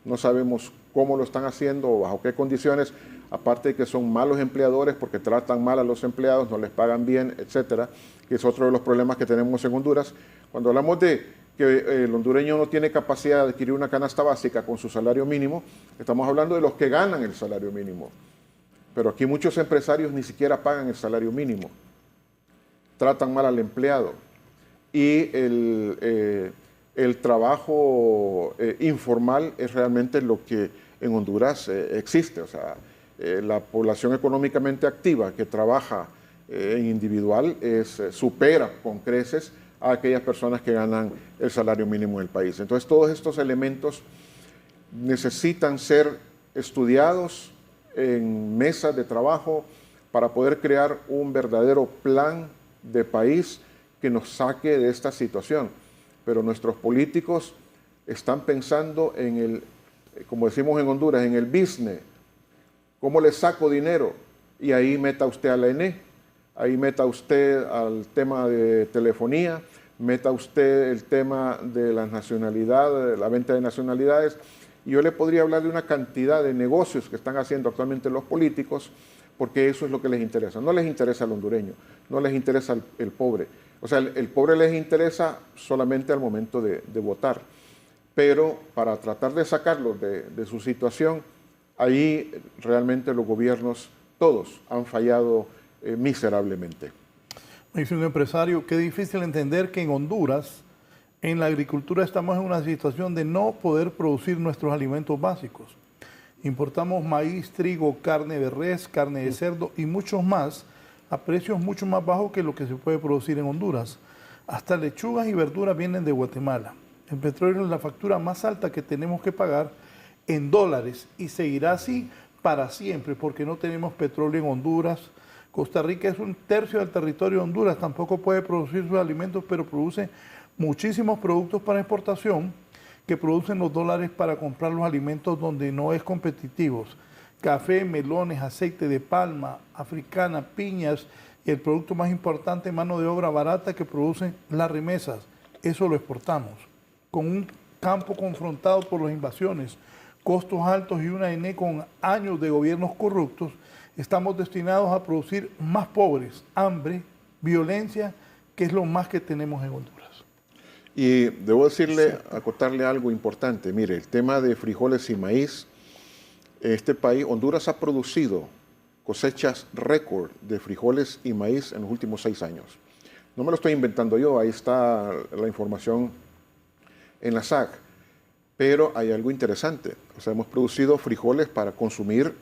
no sabemos cómo lo están haciendo o bajo qué condiciones, aparte de que son malos empleadores porque tratan mal a los empleados, no les pagan bien, etcétera, que es otro de los problemas que tenemos en Honduras. Cuando hablamos de que el hondureño no tiene capacidad de adquirir una canasta básica con su salario mínimo, estamos hablando de los que ganan el salario mínimo. Pero aquí muchos empresarios ni siquiera pagan el salario mínimo. Tratan mal al empleado. Y el trabajo informal es realmente lo que en Honduras existe. O sea, la población económicamente activa que trabaja en individual supera con creces a aquellas personas que ganan el salario mínimo del país. Entonces, todos estos elementos necesitan ser estudiados en mesas de trabajo para poder crear un verdadero plan de país que nos saque de esta situación. Pero nuestros políticos están pensando en el, como decimos en Honduras, en el business. ¿Cómo le saco dinero? Y ahí meta usted a la ENE, ahí meta usted al tema de telefonía, meta usted el tema de las nacionalidades, de la venta de nacionalidades. Y yo le podría hablar de una cantidad de negocios que están haciendo actualmente los políticos, porque eso es lo que les interesa. No les interesa al hondureño, no les interesa el pobre. O sea, el pobre les interesa solamente al momento de votar. Pero para tratar de sacarlos de su situación, ahí realmente los gobiernos, todos, han fallado miserablemente. Me dice un empresario, qué difícil entender que en Honduras, en la agricultura estamos en una situación de no poder producir nuestros alimentos básicos. Importamos maíz, trigo, carne de res, carne de cerdo y muchos más a precios mucho más bajos que lo que se puede producir en Honduras. Hasta lechugas y verduras vienen de Guatemala. El petróleo es la factura más alta que tenemos que pagar en dólares y seguirá así para siempre porque no tenemos petróleo en Honduras. Costa Rica es 1/3 del territorio de Honduras, tampoco puede producir sus alimentos, pero produce muchísimos productos para exportación que producen los dólares para comprar los alimentos donde no es competitivos. Café, melones, aceite de palma, africana, piñas y el producto más importante, mano de obra barata que producen las remesas. Eso lo exportamos. Con un campo confrontado por las invasiones, costos altos y una ENE con años de gobiernos corruptos, estamos destinados a producir más pobres, hambre, violencia, que es lo más que tenemos en Honduras. Y debo decirle, acotarle algo importante. Mire, el tema de frijoles y maíz, este país, Honduras ha producido cosechas récord de frijoles y maíz en los últimos 6 años. No me lo estoy inventando yo, ahí está la información en la SAC. Pero hay algo interesante. O sea, hemos producido frijoles para consumir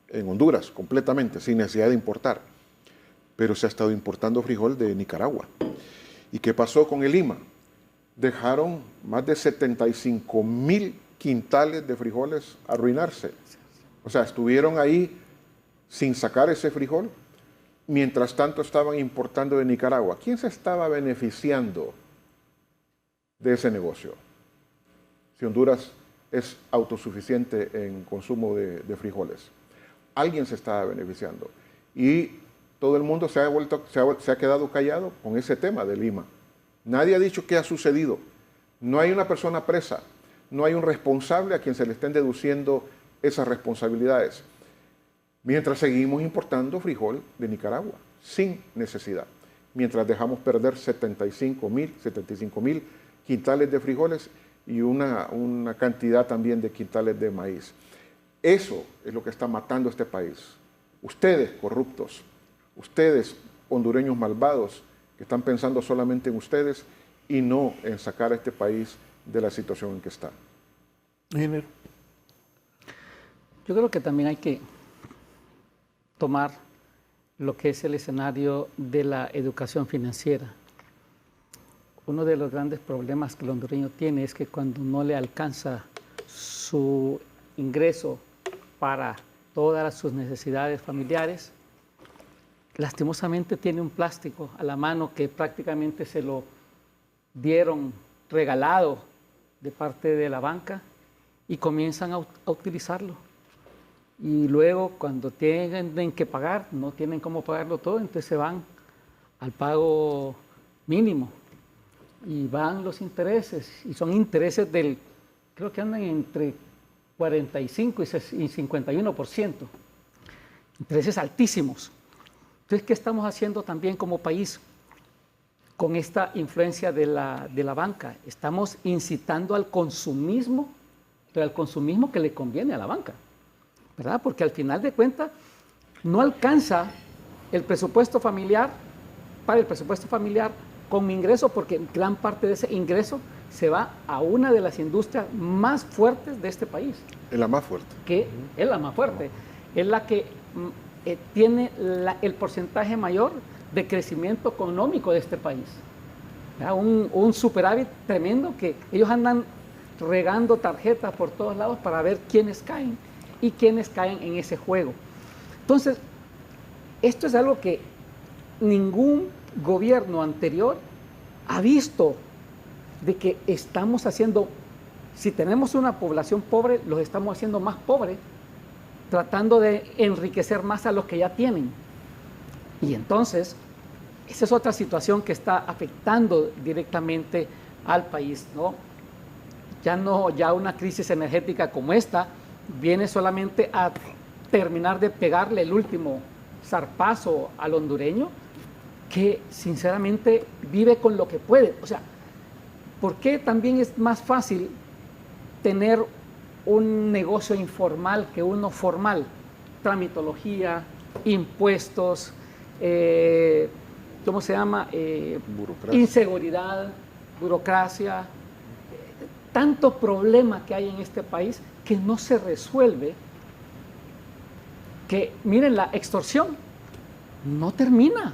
en Honduras completamente, sin necesidad de importar. Pero se ha estado importando frijol de Nicaragua. ¿Y qué pasó con el Lima? Dejaron más de 75,000 quintales de frijoles arruinarse. O sea, estuvieron ahí sin sacar ese frijol. Mientras tanto estaban importando de Nicaragua. ¿Quién se estaba beneficiando de ese negocio? Si Honduras es autosuficiente en consumo de frijoles. Alguien se estaba beneficiando. Y todo el mundo se ha quedado callado con ese tema de Lima. Nadie ha dicho qué ha sucedido. No hay una persona presa. No hay un responsable a quien se le estén deduciendo esas responsabilidades. Mientras seguimos importando frijol de Nicaragua, sin necesidad. Mientras dejamos perder 75,000 quintales de frijoles y una cantidad también de quintales de maíz. Eso es lo que está matando a este país. Ustedes, corruptos, ustedes, hondureños malvados, que están pensando solamente en ustedes y no en sacar a este país de la situación en que está. Ingeniero. Yo creo que también hay que tomar lo que es el escenario de la educación financiera. Uno de los grandes problemas que el hondureño tiene es que cuando no le alcanza su ingreso para todas sus necesidades familiares, lastimosamente tiene un plástico a la mano que prácticamente se lo dieron regalado de parte de la banca y comienzan a utilizarlo. Y luego cuando tienen que pagar, no tienen cómo pagarlo todo, entonces se van al pago mínimo y van los intereses, y son intereses creo que andan entre 45 y 51%, intereses altísimos. Entonces, ¿qué estamos haciendo también como país con esta influencia de la banca? Estamos incitando al consumismo, pero al consumismo que le conviene a la banca, ¿verdad? Porque al final de cuentas no alcanza el presupuesto familiar para el presupuesto familiar con mi ingreso, porque gran parte de ese ingreso se va a una de las industrias más fuertes de este país. Es la más fuerte. Que es la más fuerte, es la que tiene el porcentaje mayor de crecimiento económico de este país. Un superávit tremendo que ellos andan regando tarjetas por todos lados para ver quiénes caen y quiénes caen en ese juego. Entonces, esto es algo que ningún gobierno anterior ha visto, de que estamos haciendo, si tenemos una población pobre, los estamos haciendo más pobres, tratando de enriquecer más a los que ya tienen. Y entonces, esa es otra situación que está afectando directamente al país, ¿no? Ya una crisis energética como esta viene solamente a terminar de pegarle el último zarpazo al hondureño, que sinceramente vive con lo que puede. O sea, ¿por qué también es más fácil tener un negocio informal que uno formal? Tramitología, impuestos, ¿cómo se llama? Burocracia. Inseguridad, burocracia, tanto problema que hay en este país que no se resuelve, que miren, la extorsión no termina,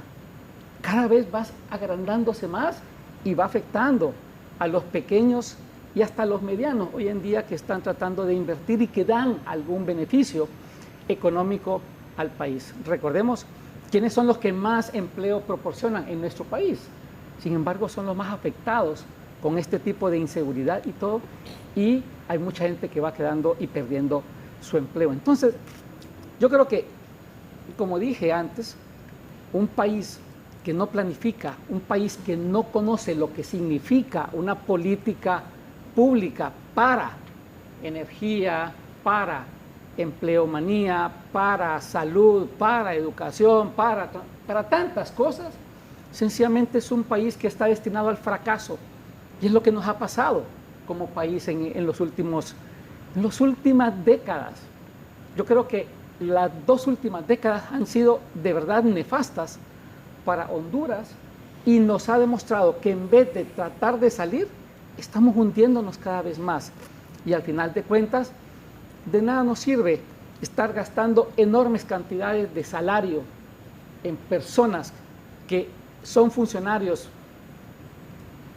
cada vez va agrandándose más y va afectando a los pequeños y hasta a los medianos hoy en día, que están tratando de invertir y que dan algún beneficio económico al país. Recordemos quiénes son los que más empleo proporcionan en nuestro país. Sin embargo, son los más afectados con este tipo de inseguridad y todo, y hay mucha gente que va quedando y perdiendo su empleo. Entonces, yo creo que, como dije antes, un país que no planifica, un país que no conoce lo que significa una política pública para energía, para empleomanía, para salud, para educación, para tantas cosas, sencillamente es un país que está destinado al fracaso. Y es lo que nos ha pasado como país en las últimas décadas. Yo creo que las 2 últimas décadas han sido de verdad nefastas para Honduras y nos ha demostrado que en vez de tratar de salir, estamos hundiéndonos cada vez más. Y al final de cuentas, de nada nos sirve estar gastando enormes cantidades de salario en personas que son funcionarios,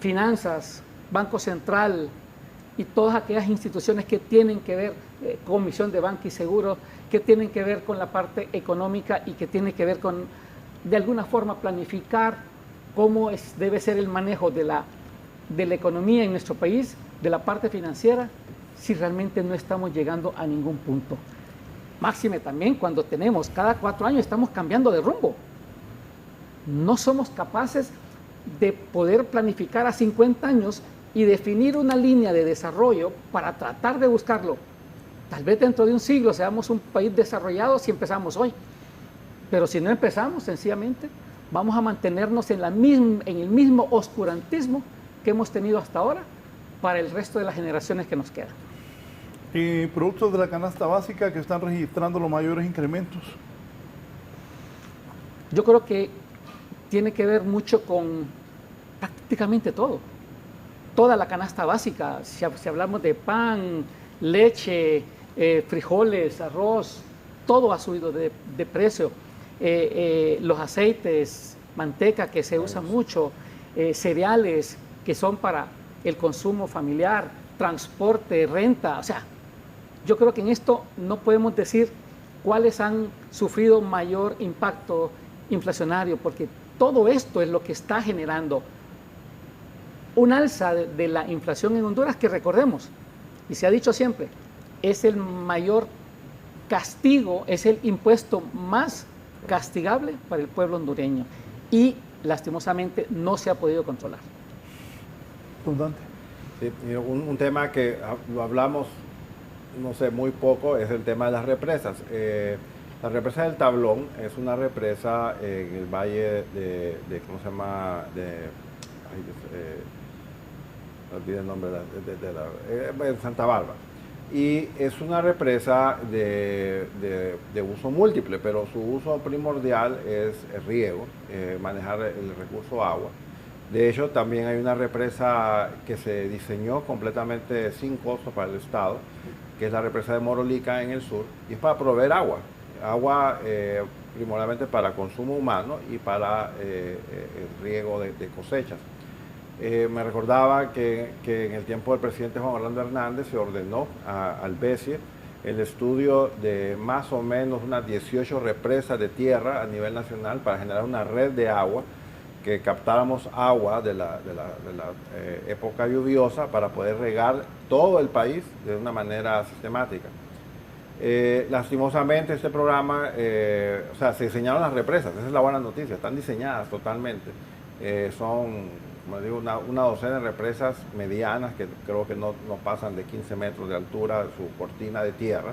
finanzas, Banco Central y todas aquellas instituciones que tienen que ver, Comisión de Banca y Seguro, que tienen que ver con la parte económica y que tienen que ver con, de alguna forma, planificar cómo debe ser el manejo de la economía en nuestro país, de la parte financiera, si realmente no estamos llegando a ningún punto. Máxime también cuando tenemos, cada 4 años estamos cambiando de rumbo. No somos capaces de poder planificar a 50 años y definir una línea de desarrollo para tratar de buscarlo. Tal vez dentro de un siglo seamos un país desarrollado si empezamos hoy, pero si no empezamos, sencillamente vamos a mantenernos en el mismo oscurantismo que hemos tenido hasta ahora para el resto de las generaciones que nos quedan. ¿Y productos de la canasta básica que están registrando los mayores incrementos? Yo creo que tiene que ver mucho con prácticamente todo. Toda la canasta básica, si hablamos de pan, leche, frijoles, arroz, todo ha subido de precio. Los aceites, manteca que se usa mucho, cereales que son para el consumo familiar, transporte, renta. O sea, yo creo que en esto no podemos decir cuáles han sufrido mayor impacto inflacionario, porque todo esto es lo que está generando un alza de la inflación en Honduras, que recordemos, y se ha dicho siempre, es el mayor castigo, es el impuesto más castigable para el pueblo hondureño y lastimosamente no se ha podido controlar. Sí, un tema que lo hablamos, no sé, muy poco, es el tema de las represas. La represa del Tablón es una represa en el valle de ¿cómo se llama? No olvidé el nombre de Santa Bárbara. Y es una represa de uso múltiple, pero su uso primordial es el riego, manejar el recurso agua. De hecho, también hay una represa que se diseñó completamente sin costo para el Estado, que es la represa de Morolica en el sur, y es para proveer agua primordialmente para consumo humano y para el riego de cosechas. Me recordaba que en el tiempo del presidente Juan Orlando Hernández se ordenó al BESIE el estudio de más o menos unas 18 represas de tierra a nivel nacional para generar una red de agua, que captáramos agua de la época lluviosa para poder regar todo el país de una manera sistemática. Lastimosamente este programa, o sea, se diseñaron las represas, esa es la buena noticia, están diseñadas totalmente. Son, como digo, una docena de represas medianas que creo que no pasan de 15 metros de altura, su cortina de tierra,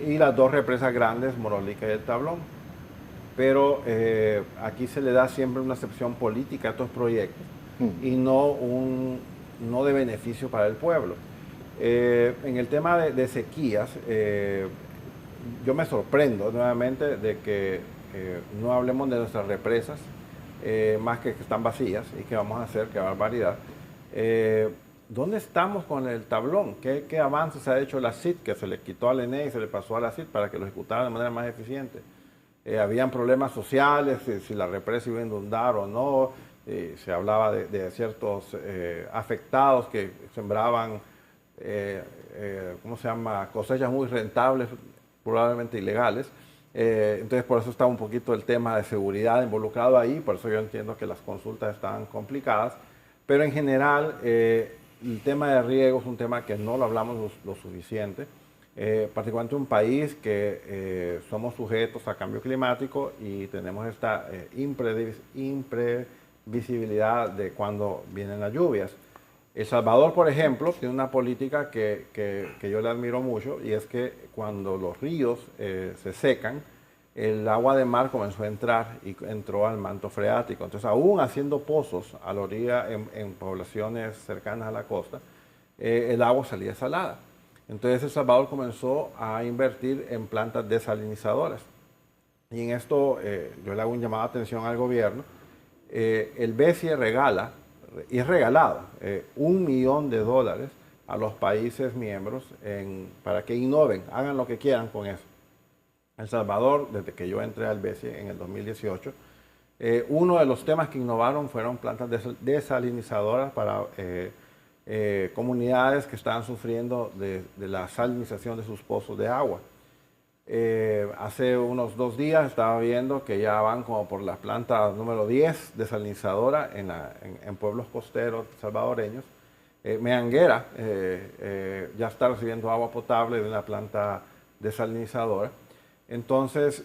y las 2 represas grandes, Morolica y el Tablón. Pero aquí se le da siempre una acepción política a estos proyectos y no de beneficio para el pueblo. En el tema de sequías, yo me sorprendo nuevamente de que no hablemos de nuestras represas, más que están vacías y qué vamos a hacer, qué barbaridad. ¿Dónde estamos con el Tablón? ¿Qué avances ha hecho la CID, que se le quitó al ENE y se le pasó a la CID para que lo ejecutara de manera más eficiente? Habían problemas sociales, si la represa iba a inundar o no. Se hablaba de ciertos afectados que sembraban, ¿cómo se llama?, cosechas muy rentables, probablemente ilegales. Entonces, por eso está un poquito el tema de seguridad involucrado ahí, por eso yo entiendo que las consultas están complicadas. Pero en general, el tema de riego es un tema que no lo hablamos lo suficiente. Particularmente un país que somos sujetos a cambio climático y tenemos esta imprevisibilidad de cuándo vienen las lluvias. El Salvador, por ejemplo, tiene una política que yo le admiro mucho, y es que cuando los ríos se secan, el agua de mar comenzó a entrar y entró al manto freático. Entonces, aún haciendo pozos a la orilla en poblaciones cercanas a la costa, el agua salía salada. Entonces, El Salvador comenzó a invertir en plantas desalinizadoras. Y en esto yo le hago un llamado de atención al gobierno. El BCE regala, y es regalado, $1 millón a los países miembros para que innoven, hagan lo que quieran con eso. El Salvador, desde que yo entré al BCE en el 2018, uno de los temas que innovaron fueron plantas desalinizadoras para comunidades que estaban sufriendo de la salinización de sus pozos de agua. Hace unos 2 días estaba viendo que ya van como por la planta número 10 desalinizadora en pueblos costeros salvadoreños. Meanguera ya está recibiendo agua potable de una planta desalinizadora. Entonces,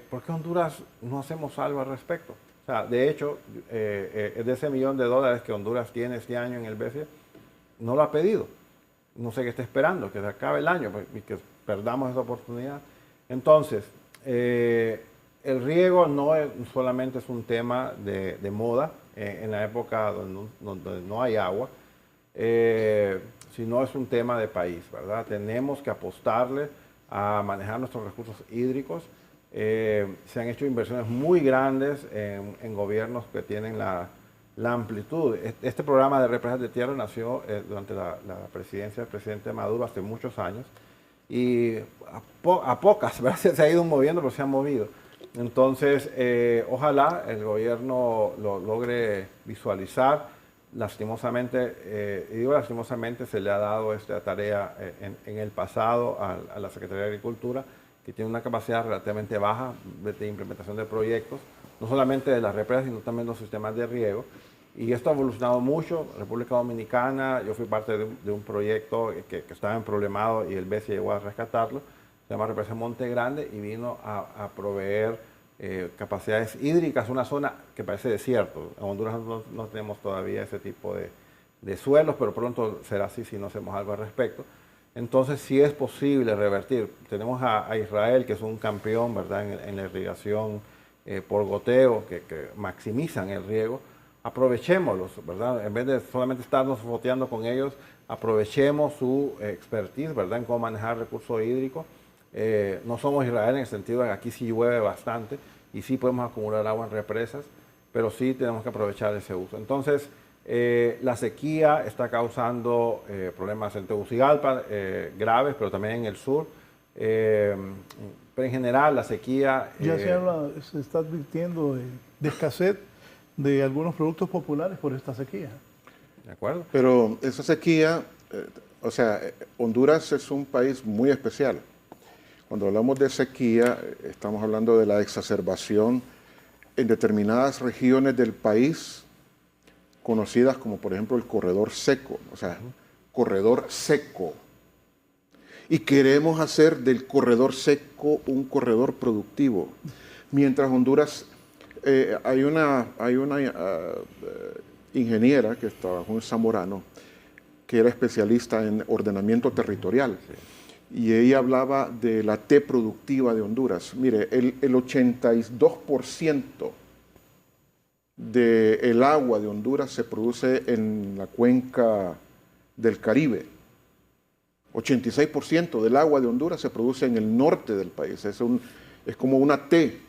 ¿por qué Honduras no hacemos algo al respecto? O sea, de hecho, de ese $1 millón que Honduras tiene este año en el BCE, no lo ha pedido. No sé qué está esperando, que se acabe el año y que perdamos esa oportunidad. Entonces, el riego no solamente es un tema de moda en la época donde no hay agua, sino es un tema de país, ¿verdad? Tenemos que apostarle a manejar nuestros recursos hídricos. Se han hecho inversiones muy grandes en gobiernos que tienen la amplitud. Este programa de represas de tierra nació durante la presidencia del presidente Maduro hace muchos años, y a pocas, ¿verdad? Se ha ido moviendo, pero se ha movido. Entonces, ojalá el gobierno lo logre visualizar. Lastimosamente, y digo lastimosamente, se le ha dado esta tarea en el pasado a la Secretaría de Agricultura, que tiene una capacidad relativamente baja de implementación de proyectos, no solamente de las represas, sino también de los sistemas de riego. Y esto ha evolucionado mucho. República Dominicana, yo fui parte de un proyecto que estaba emproblemado y el BCE llegó a rescatarlo, se llama Represa Monte Grande, y vino a proveer capacidades hídricas, una zona que parece desierto. En Honduras no tenemos todavía ese tipo de suelos, pero pronto será así si no hacemos algo al respecto. Entonces, sí es posible revertir. Tenemos a Israel, que es un campeón, ¿verdad?, en la irrigación por goteo, que maximizan el riego. Aprovechémoslos, ¿verdad? En vez de solamente estarnos foteando con ellos, aprovechemos su expertise, ¿verdad?, en cómo manejar recursos hídricos. No somos Israel en el sentido de que aquí sí llueve bastante y sí podemos acumular agua en represas, pero sí tenemos que aprovechar ese uso. Entonces, la sequía está causando problemas en Tegucigalpa, graves, pero también en el sur. Pero en general, la sequía... Ya se está advirtiendo de escasez de algunos productos populares por esta sequía. ¿De acuerdo? Pero esa sequía, Honduras es un país muy especial. Cuando hablamos de sequía, estamos hablando de la exacerbación en determinadas regiones del país, conocidas como, por ejemplo, el corredor seco, corredor seco. Y queremos hacer del corredor seco un corredor productivo. Mientras Honduras, hay una ingeniera que trabajó en Zamorano, que era especialista en ordenamiento territorial. Y ella hablaba de la T productiva de Honduras. Mire, el 82% del agua de Honduras se produce en la cuenca del Caribe. 86% del agua de Honduras se produce en el norte del país. Es como una T.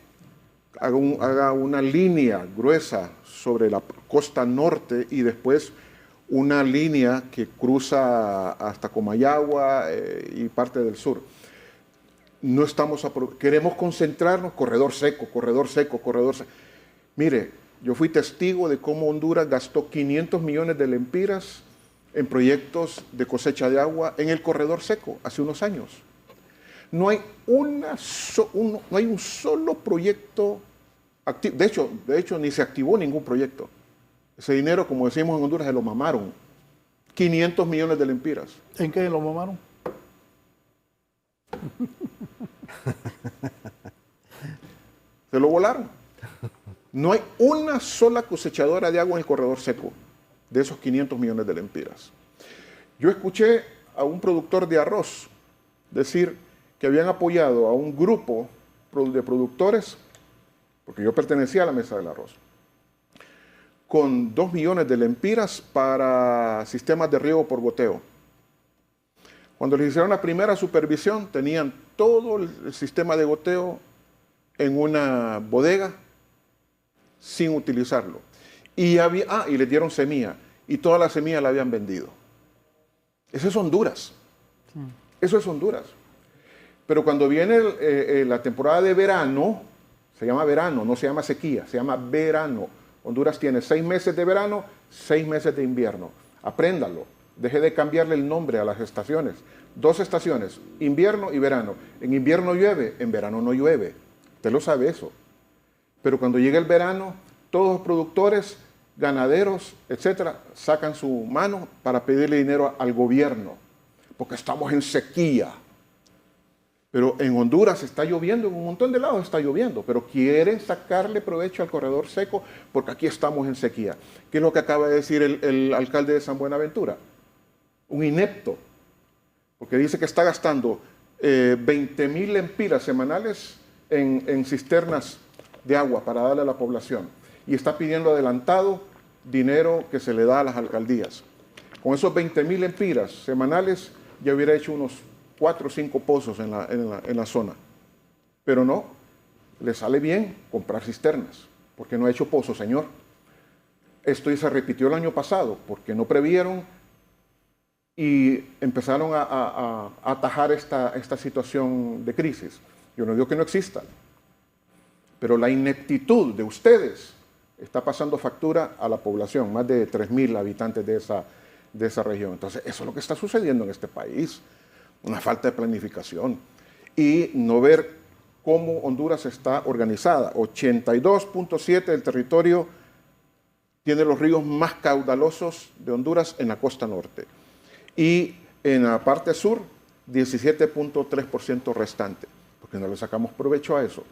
Haga una línea gruesa sobre la costa norte y después una línea que cruza hasta Comayagua y parte del sur. Queremos concentrarnos, corredor seco, corredor seco, corredor seco. Mire, yo fui testigo de cómo Honduras gastó 500 millones de lempiras en proyectos de cosecha de agua en el corredor seco hace unos años. No hay no hay un solo proyecto activo. De hecho, ni se activó ningún proyecto. Ese dinero, como decimos en Honduras, se lo mamaron. 500 millones de lempiras. ¿En qué lo mamaron? Se lo volaron. No hay una sola cosechadora de agua en el corredor seco. de esos 500 millones de lempiras. Yo escuché a un productor de arroz decir que habían apoyado a un grupo de productores, porque yo pertenecía a la mesa del arroz, con 2 millones de lempiras para sistemas de riego por goteo. Cuando les hicieron la primera supervisión, tenían todo el sistema de goteo en una bodega sin utilizarlo. Y les dieron semilla, y toda la semilla la habían vendido. Eso es Honduras. Eso es Honduras. Pero cuando viene la temporada de verano, se llama verano, no se llama sequía, se llama verano. Honduras tiene 6 meses de verano, 6 meses de invierno. Apréndalo. Deje de cambiarle el nombre a las estaciones. 2 estaciones, invierno y verano. En invierno llueve, en verano no llueve. Usted lo sabe eso. Pero cuando llega el verano, todos los productores, ganaderos, etcétera, sacan su mano para pedirle dinero al gobierno, porque estamos en sequía. Pero en Honduras está lloviendo, en un montón de lados está lloviendo, pero quieren sacarle provecho al corredor seco porque aquí estamos en sequía. ¿Qué es lo que acaba de decir el alcalde de San Buenaventura? Un inepto, porque dice que está gastando 20,000 lempiras semanales en cisternas de agua para darle a la población y está pidiendo adelantado dinero que se le da a las alcaldías. Con esos 20,000 lempiras semanales ya hubiera hecho unos 4 o 5 pozos en la zona. Pero no, le sale bien comprar cisternas, porque no ha hecho pozos, señor. Esto se repitió el año pasado, porque no previeron y empezaron a atajar esta situación de crisis. Yo no digo que no exista, pero la ineptitud de ustedes está pasando factura a la población, más de 3,000 habitantes de esa región. Entonces, eso es lo que está sucediendo en este país. Una falta de planificación y no ver cómo Honduras está organizada. 82.7 del territorio tiene los ríos más caudalosos de Honduras en la costa norte y en la parte sur 17.3% restante, porque no le sacamos provecho a eso.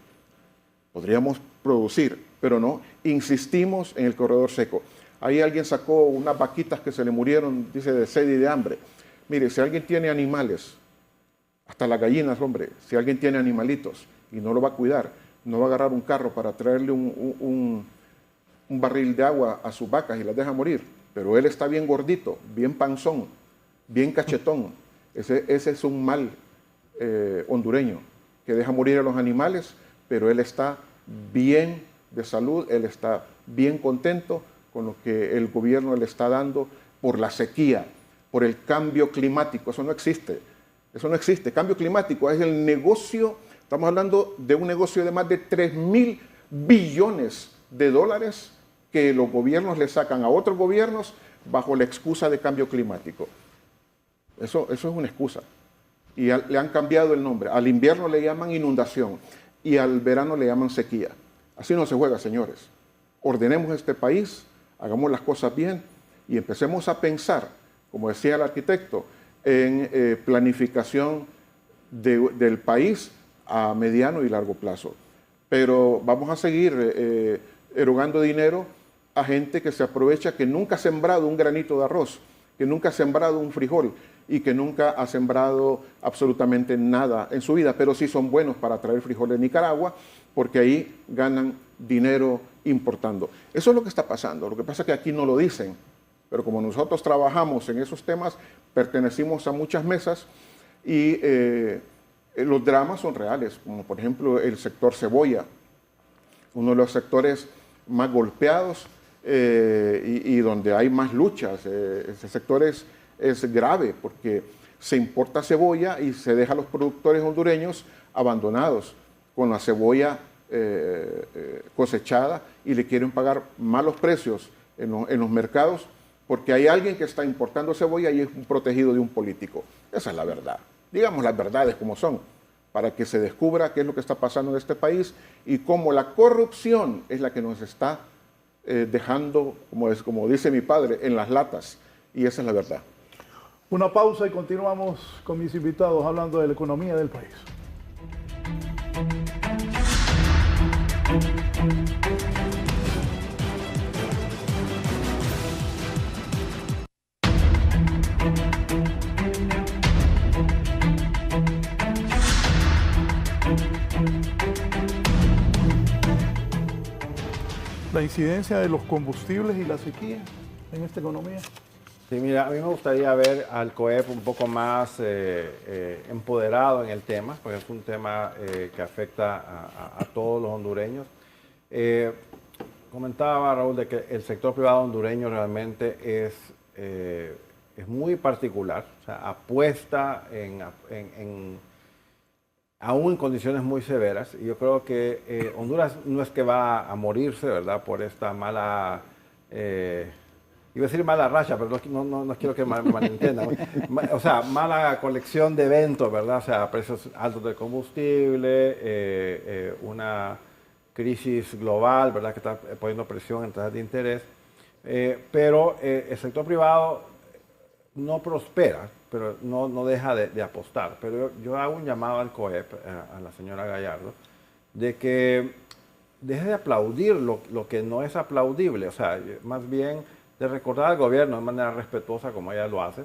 Podríamos producir, pero no, insistimos en el corredor seco. Ahí alguien sacó unas vaquitas que se le murieron, dice, de sed y de hambre. Mire, si alguien tiene animales, hasta las gallinas, hombre, si alguien tiene animalitos y no lo va a cuidar, no va a agarrar un carro para traerle un barril de agua a sus vacas y las deja morir. Pero él está bien gordito, bien panzón, bien cachetón. Ese es un mal hondureño, que deja morir a los animales, pero él está bien de salud, él está bien contento con lo que el gobierno le está dando por la sequía, por el cambio climático. Eso no existe. Eso no existe. Cambio climático es el negocio, estamos hablando de un negocio de más de 3,000 billones de dólares que los gobiernos le sacan a otros gobiernos bajo la excusa de cambio climático. Eso es una excusa. Y le han cambiado el nombre. Al invierno le llaman inundación y al verano le llaman sequía. Así no se juega, señores. Ordenemos este país, hagamos las cosas bien y empecemos a pensar, como decía el arquitecto, en planificación del país a mediano y largo plazo. Pero vamos a seguir erogando dinero a gente que se aprovecha, que nunca ha sembrado un granito de arroz, que nunca ha sembrado un frijol y que nunca ha sembrado absolutamente nada en su vida, pero sí son buenos para traer frijol de Nicaragua, porque ahí ganan dinero importando. Eso es lo que está pasando. Lo que pasa es que aquí no lo dicen, pero como nosotros trabajamos en esos temas, pertenecimos a muchas mesas y los dramas son reales, como por ejemplo el sector cebolla, uno de los sectores más golpeados y donde hay más luchas. Ese sector es grave porque se importa cebolla y se deja a los productores hondureños abandonados con la cebolla cosechada y le quieren pagar malos precios en los mercados porque hay alguien que está importando cebolla y es un protegido de un político. Esa es la verdad. Digamos las verdades como son, para que se descubra qué es lo que está pasando en este país y cómo la corrupción es la que nos está dejando, como dice mi padre, en las latas. Y esa es la verdad. Una pausa y continuamos con mis invitados hablando de la economía del país. la incidencia de los combustibles y la sequía en esta economía. Sí, mira, a mí me gustaría ver al COEP un poco más empoderado en el tema, porque es un tema que afecta a todos los hondureños. Comentaba Raúl de que el sector privado hondureño realmente es muy particular, o sea, apuesta aún en condiciones muy severas. Y yo creo que Honduras no es que va a morirse, ¿verdad?, por esta mala, iba a decir mala racha, pero no quiero que me malentiendan. O sea, mala colección de eventos, ¿verdad? O sea, precios altos del combustible, una crisis global, ¿verdad?, que está poniendo presión en tasas de interés. Pero el sector privado no prospera, pero no deja de apostar. Pero yo hago un llamado al COEP, a la señora Gallardo, de que deje de aplaudir lo que no es aplaudible. O sea, más bien de recordar al gobierno de manera respetuosa como ella lo hace.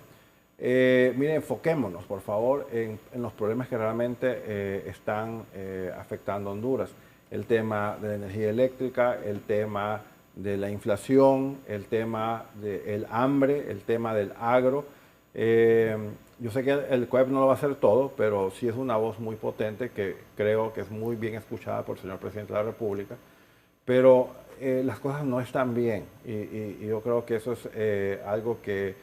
Miren, enfoquémonos, por favor, en los problemas que realmente están afectando a Honduras. El tema de la energía eléctrica, el tema de la inflación, el tema del hambre, el tema del agro. Yo sé que el COEP no lo va a hacer todo, pero sí es una voz muy potente que creo que es muy bien escuchada por el señor presidente de la República. Pero las cosas no están bien y yo creo que eso es algo que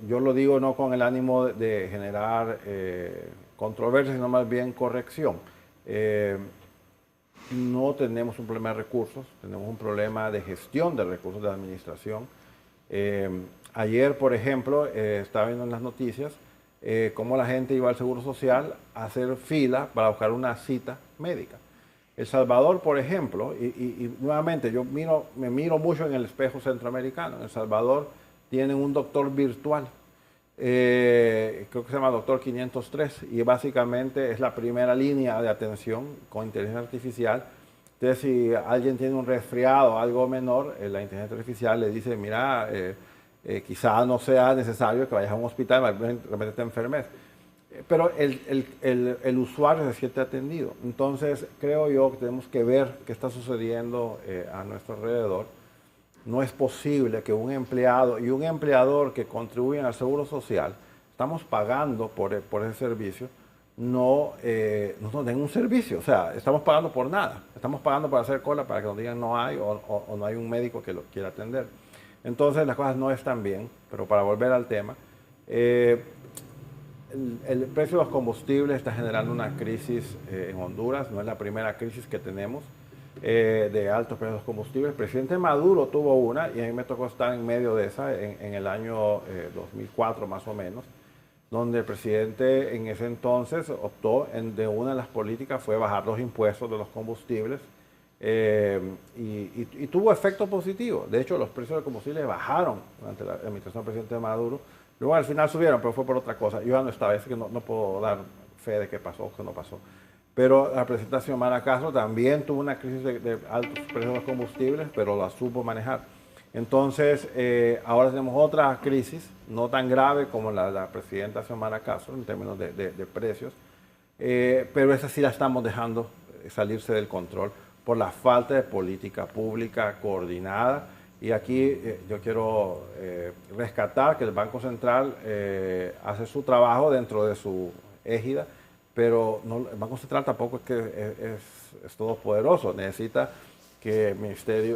yo lo digo no con el ánimo de generar controversia, sino más bien corrección. No tenemos un problema de recursos, tenemos un problema de gestión de recursos de administración. Ayer, por ejemplo, estaba viendo en las noticias cómo la gente iba al Seguro Social a hacer fila para buscar una cita médica. El Salvador, por ejemplo, y nuevamente yo me miro mucho en el espejo centroamericano. En El Salvador tienen un doctor virtual, creo que se llama Doctor 503, y básicamente es la primera línea de atención con inteligencia artificial. Entonces, si alguien tiene un resfriado, algo menor, la inteligencia artificial le dice, mira, quizá no sea necesario que vayas a un hospital, de repente te enfermes. Pero el usuario se siente atendido. Entonces, creo yo que tenemos que ver qué está sucediendo a nuestro alrededor. No es posible que un empleado y un empleador que contribuyen al Seguro Social, estamos pagando por ese servicio, no nos den un servicio. O sea, estamos pagando por nada. Estamos pagando por hacer cola para que nos digan no hay o no hay un médico que lo quiera atender. Entonces, las cosas no están bien. Pero para volver al tema, el precio de los combustibles está generando una crisis en Honduras. No es la primera crisis que tenemos de altos precios de los combustibles. El presidente Maduro tuvo una y a mí me tocó estar en medio de esa en el año 2004 más o menos, donde el presidente en ese entonces optó de una de las políticas fue bajar los impuestos de los combustibles y tuvo efecto positivo. De hecho, los precios de combustibles bajaron durante la administración del presidente Maduro. Luego al final subieron, pero fue por otra cosa. Yo ya no estaba, así que no puedo dar fe de qué pasó o qué no pasó. Pero la presidenta Xiomara Castro también tuvo una crisis de altos precios de los combustibles, pero la supo manejar. Entonces, ahora tenemos otra crisis, no tan grave como la presidenta Xiomara Castro en términos de precios, pero esa sí la estamos dejando salirse del control por la falta de política pública coordinada. Y aquí yo quiero rescatar que el Banco Central hace su trabajo dentro de su égida, pero el Banco Central tampoco es que es todopoderoso. Necesita que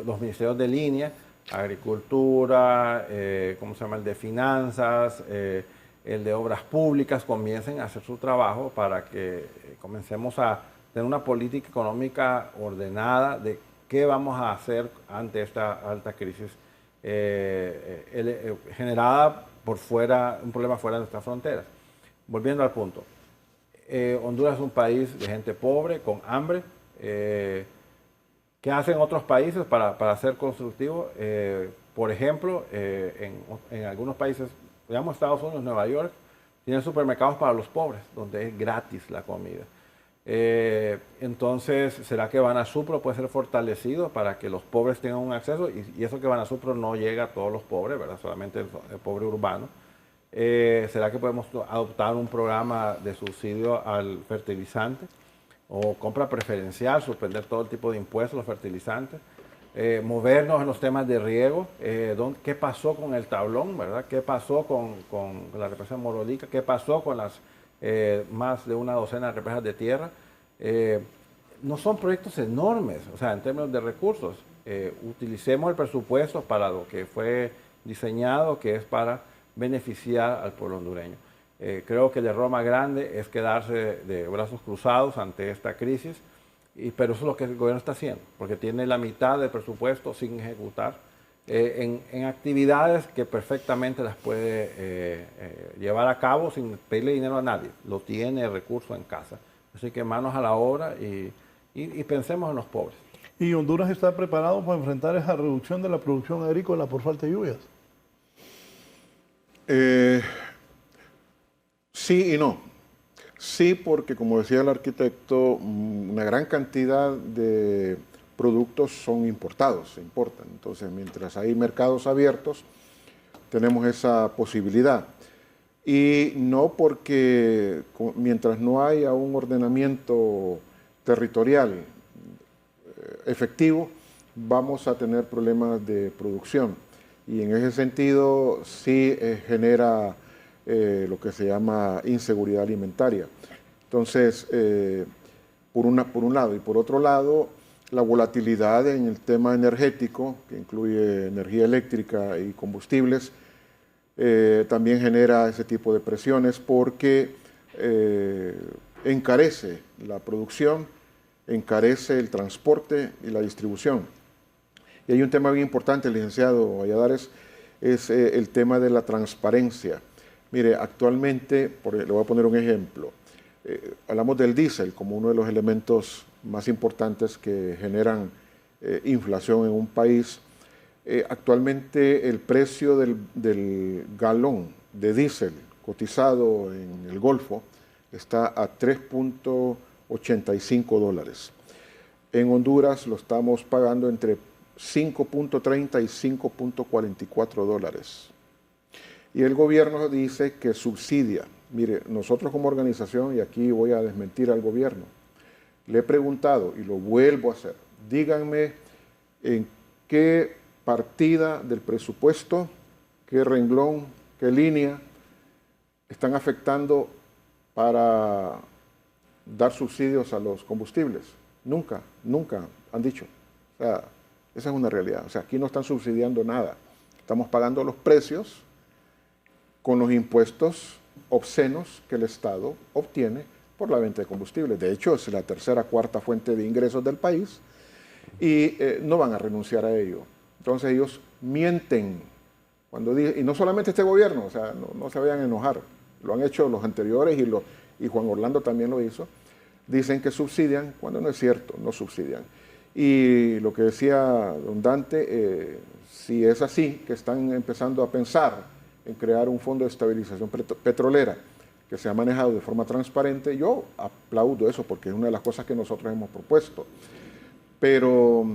los ministerios de línea, Agricultura, ¿cómo se llama?, el de Finanzas, el de Obras Públicas, comiencen a hacer su trabajo para que comencemos a tener una política económica ordenada de qué vamos a hacer ante esta alta crisis generada por fuera, un problema fuera de nuestras fronteras. Volviendo al punto. Honduras es un país de gente pobre, con hambre. ¿Qué hacen otros países para ser constructivos? Por ejemplo, en algunos países, digamos Estados Unidos, Nueva York, tienen supermercados para los pobres, donde es gratis la comida. Entonces, ¿será que Banasupro puede ser fortalecido para que los pobres tengan un acceso? Y eso que Banasupro no llega a todos los pobres, ¿verdad? Solamente el pobre urbano. ¿Será que podemos adoptar un programa de subsidio al fertilizante o compra preferencial, suspender todo el tipo de impuestos a los fertilizantes? movernos en los temas de riego, qué pasó con el tablón, ¿verdad? ¿Qué pasó con la represa de Morolica? ¿Qué pasó con las más de una docena de represas de tierra? No son proyectos enormes, o sea, en términos de recursos. Utilicemos el presupuesto para lo que fue diseñado, que es para beneficiar al pueblo hondureño. Creo que el error más grande es quedarse de brazos cruzados ante esta crisis, pero eso es lo que el gobierno está haciendo, porque tiene la mitad del presupuesto sin ejecutar en actividades que perfectamente las puede llevar a cabo sin pedirle dinero a nadie. Lo tiene el recurso en casa. Así que manos a la obra y pensemos en los pobres. ¿Y Honduras está preparado para enfrentar esa reducción de la producción agrícola por falta de lluvias? Sí y no. Sí, porque como decía el arquitecto, una gran cantidad de productos son importados, se importan. Entonces, mientras hay mercados abiertos, tenemos esa posibilidad. Y no porque mientras no haya un ordenamiento territorial efectivo, vamos a tener problemas de producción. Y en ese sentido sí genera lo que se llama inseguridad alimentaria. Entonces, por un lado. Y por otro lado, la volatilidad en el tema energético, que incluye energía eléctrica y combustibles, también genera ese tipo de presiones porque encarece la producción, encarece el transporte y la distribución. Y hay un tema bien importante, licenciado Valladares, es el tema de la transparencia. Mire, actualmente, le voy a poner un ejemplo, hablamos del diésel como uno de los elementos más importantes que generan inflación en un país. Actualmente el precio del galón de diésel cotizado en el Golfo está a $3.85. En Honduras lo estamos pagando entre 5.30 y 5.44 dólares. Y el gobierno dice que subsidia. Mire, nosotros como organización, y aquí voy a desmentir al gobierno, le he preguntado y lo vuelvo a hacer, díganme en qué partida del presupuesto, qué renglón, qué línea están afectando para dar subsidios a los combustibles. Nunca han dicho. O sea, esa es una realidad. O sea, aquí no están subsidiando nada. Estamos pagando los precios con los impuestos obscenos que el Estado obtiene por la venta de combustible. De hecho, es la tercera, cuarta fuente de ingresos del país y no van a renunciar a ello. Entonces ellos mienten. Y no solamente este gobierno, o sea, no se vayan a enojar. Lo han hecho los anteriores y Juan Orlando también lo hizo. Dicen que subsidian cuando no es cierto, no subsidian. Y lo que decía don Dante, si es así, que están empezando a pensar en crear un fondo de estabilización petrolera que se ha manejado de forma transparente, yo aplaudo eso porque es una de las cosas que nosotros hemos propuesto. Pero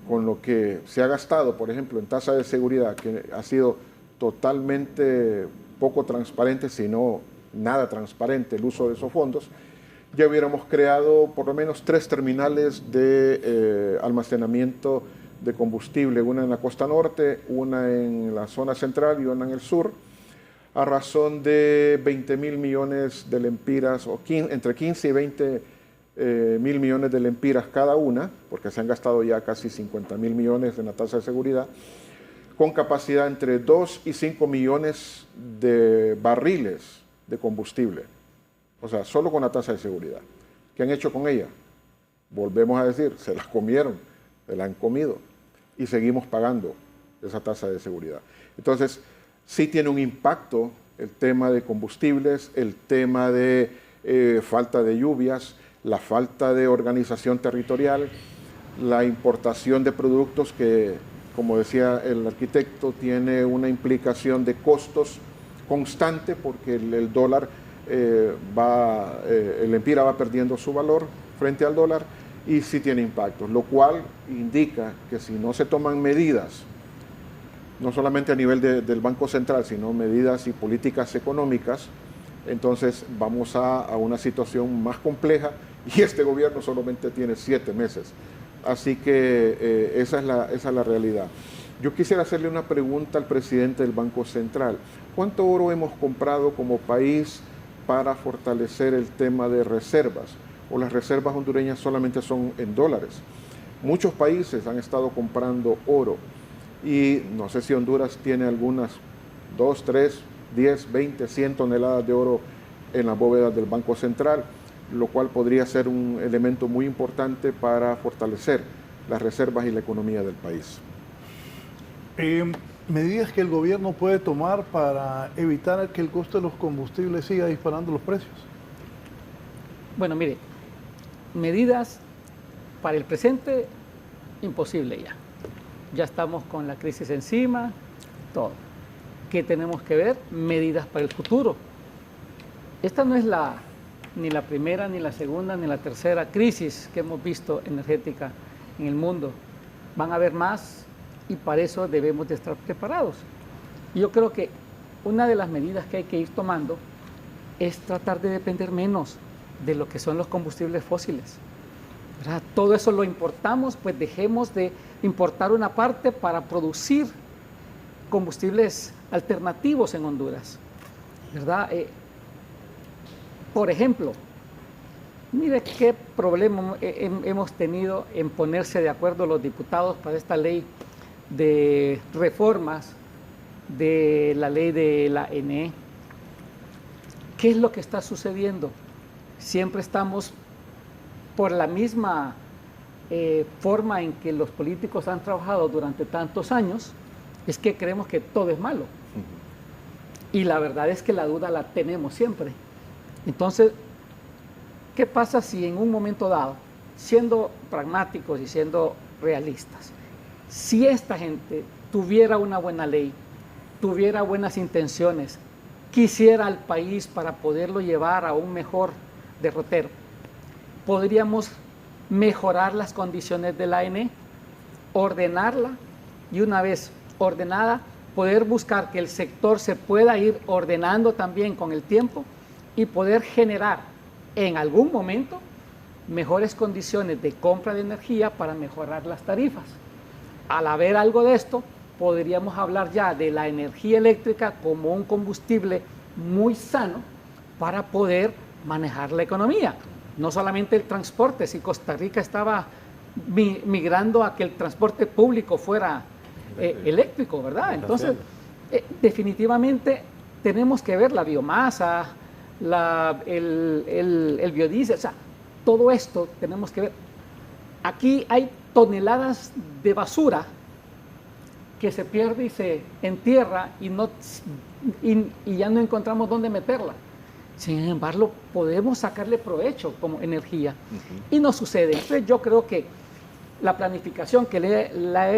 con lo que se ha gastado, por ejemplo, en tasa de seguridad, que ha sido totalmente poco transparente, sino nada transparente el uso de esos fondos, ya hubiéramos creado por lo menos 3 terminales de almacenamiento de combustible, una en la costa norte, una en la zona central y una en el sur, a razón de 20.000 millones de lempiras, o entre 15 y 20 mil millones de lempiras cada una, porque se han gastado ya casi 50.000 millones en la tasa de seguridad, con capacidad entre 2 y 5 millones de barriles de combustible. O sea, solo con la tasa de seguridad. ¿Qué han hecho con ella? Volvemos a decir, se la comieron, se la han comido y seguimos pagando esa tasa de seguridad. Entonces, sí tiene un impacto el tema de combustibles, el tema de falta de lluvias, la falta de organización territorial, la importación de productos que, como decía el arquitecto, tiene una implicación de costos constante porque el dólar el empira va perdiendo su valor frente al dólar y sí tiene impactos, lo cual indica que si no se toman medidas, no solamente a nivel del Banco Central, sino medidas y políticas económicas, entonces vamos a una situación más compleja y este gobierno solamente tiene 7 meses Así que esa es la realidad. Yo quisiera hacerle una pregunta al presidente del Banco Central. ¿Cuánto oro hemos comprado como país para fortalecer el tema de reservas? ¿O las reservas hondureñas solamente son en dólares? Muchos países han estado comprando oro y no sé si Honduras tiene algunas 2, 3, 10, 20, 100 toneladas de oro en las bóvedas del Banco Central, lo cual podría ser un elemento muy importante para fortalecer las reservas y la economía del país. Medidas que el gobierno puede tomar para evitar que el costo de los combustibles siga disparando los precios. Bueno, mire, medidas para el presente, imposible ya. Ya estamos con la crisis encima, todo. ¿Qué tenemos que ver? Medidas para el futuro. Esta no es ni la primera, ni la segunda, ni la tercera crisis que hemos visto energética en el mundo. Van a haber más y para eso debemos de estar preparados. Yo creo que una de las medidas que hay que ir tomando es tratar de depender menos de lo que son los combustibles fósiles. ¿Verdad? Todo eso lo importamos, pues dejemos de importar una parte para producir combustibles alternativos en Honduras. ¿Verdad? Por ejemplo, mire qué problema hemos tenido en ponerse de acuerdo los diputados para esta ley de reformas de la ley de la NE. ¿Qué es lo que está sucediendo? Siempre estamos por la misma forma en que los políticos han trabajado durante tantos años, es que creemos que todo es malo. Y la verdad es que la duda la tenemos siempre. Entonces, ¿qué pasa si en un momento dado, siendo pragmáticos y siendo realistas, si esta gente tuviera una buena ley, tuviera buenas intenciones, quisiera al país para poderlo llevar a un mejor derrotero, podríamos mejorar las condiciones de la ANE, ordenarla y una vez ordenada, poder buscar que el sector se pueda ir ordenando también con el tiempo y poder generar en algún momento mejores condiciones de compra de energía para mejorar las tarifas. Al haber algo de esto, podríamos hablar ya de la energía eléctrica como un combustible muy sano para poder manejar la economía. No solamente el transporte, si Costa Rica estaba migrando a que el transporte público fuera eléctrico, ¿verdad? Entonces, definitivamente tenemos que ver la biomasa, el biodiesel, o sea, todo esto tenemos que ver. Aquí hay toneladas de basura que se pierde y se entierra y ya no encontramos dónde meterla. Sin embargo, podemos sacarle provecho como energía. Y no sucede. Entonces yo creo que la planificación que la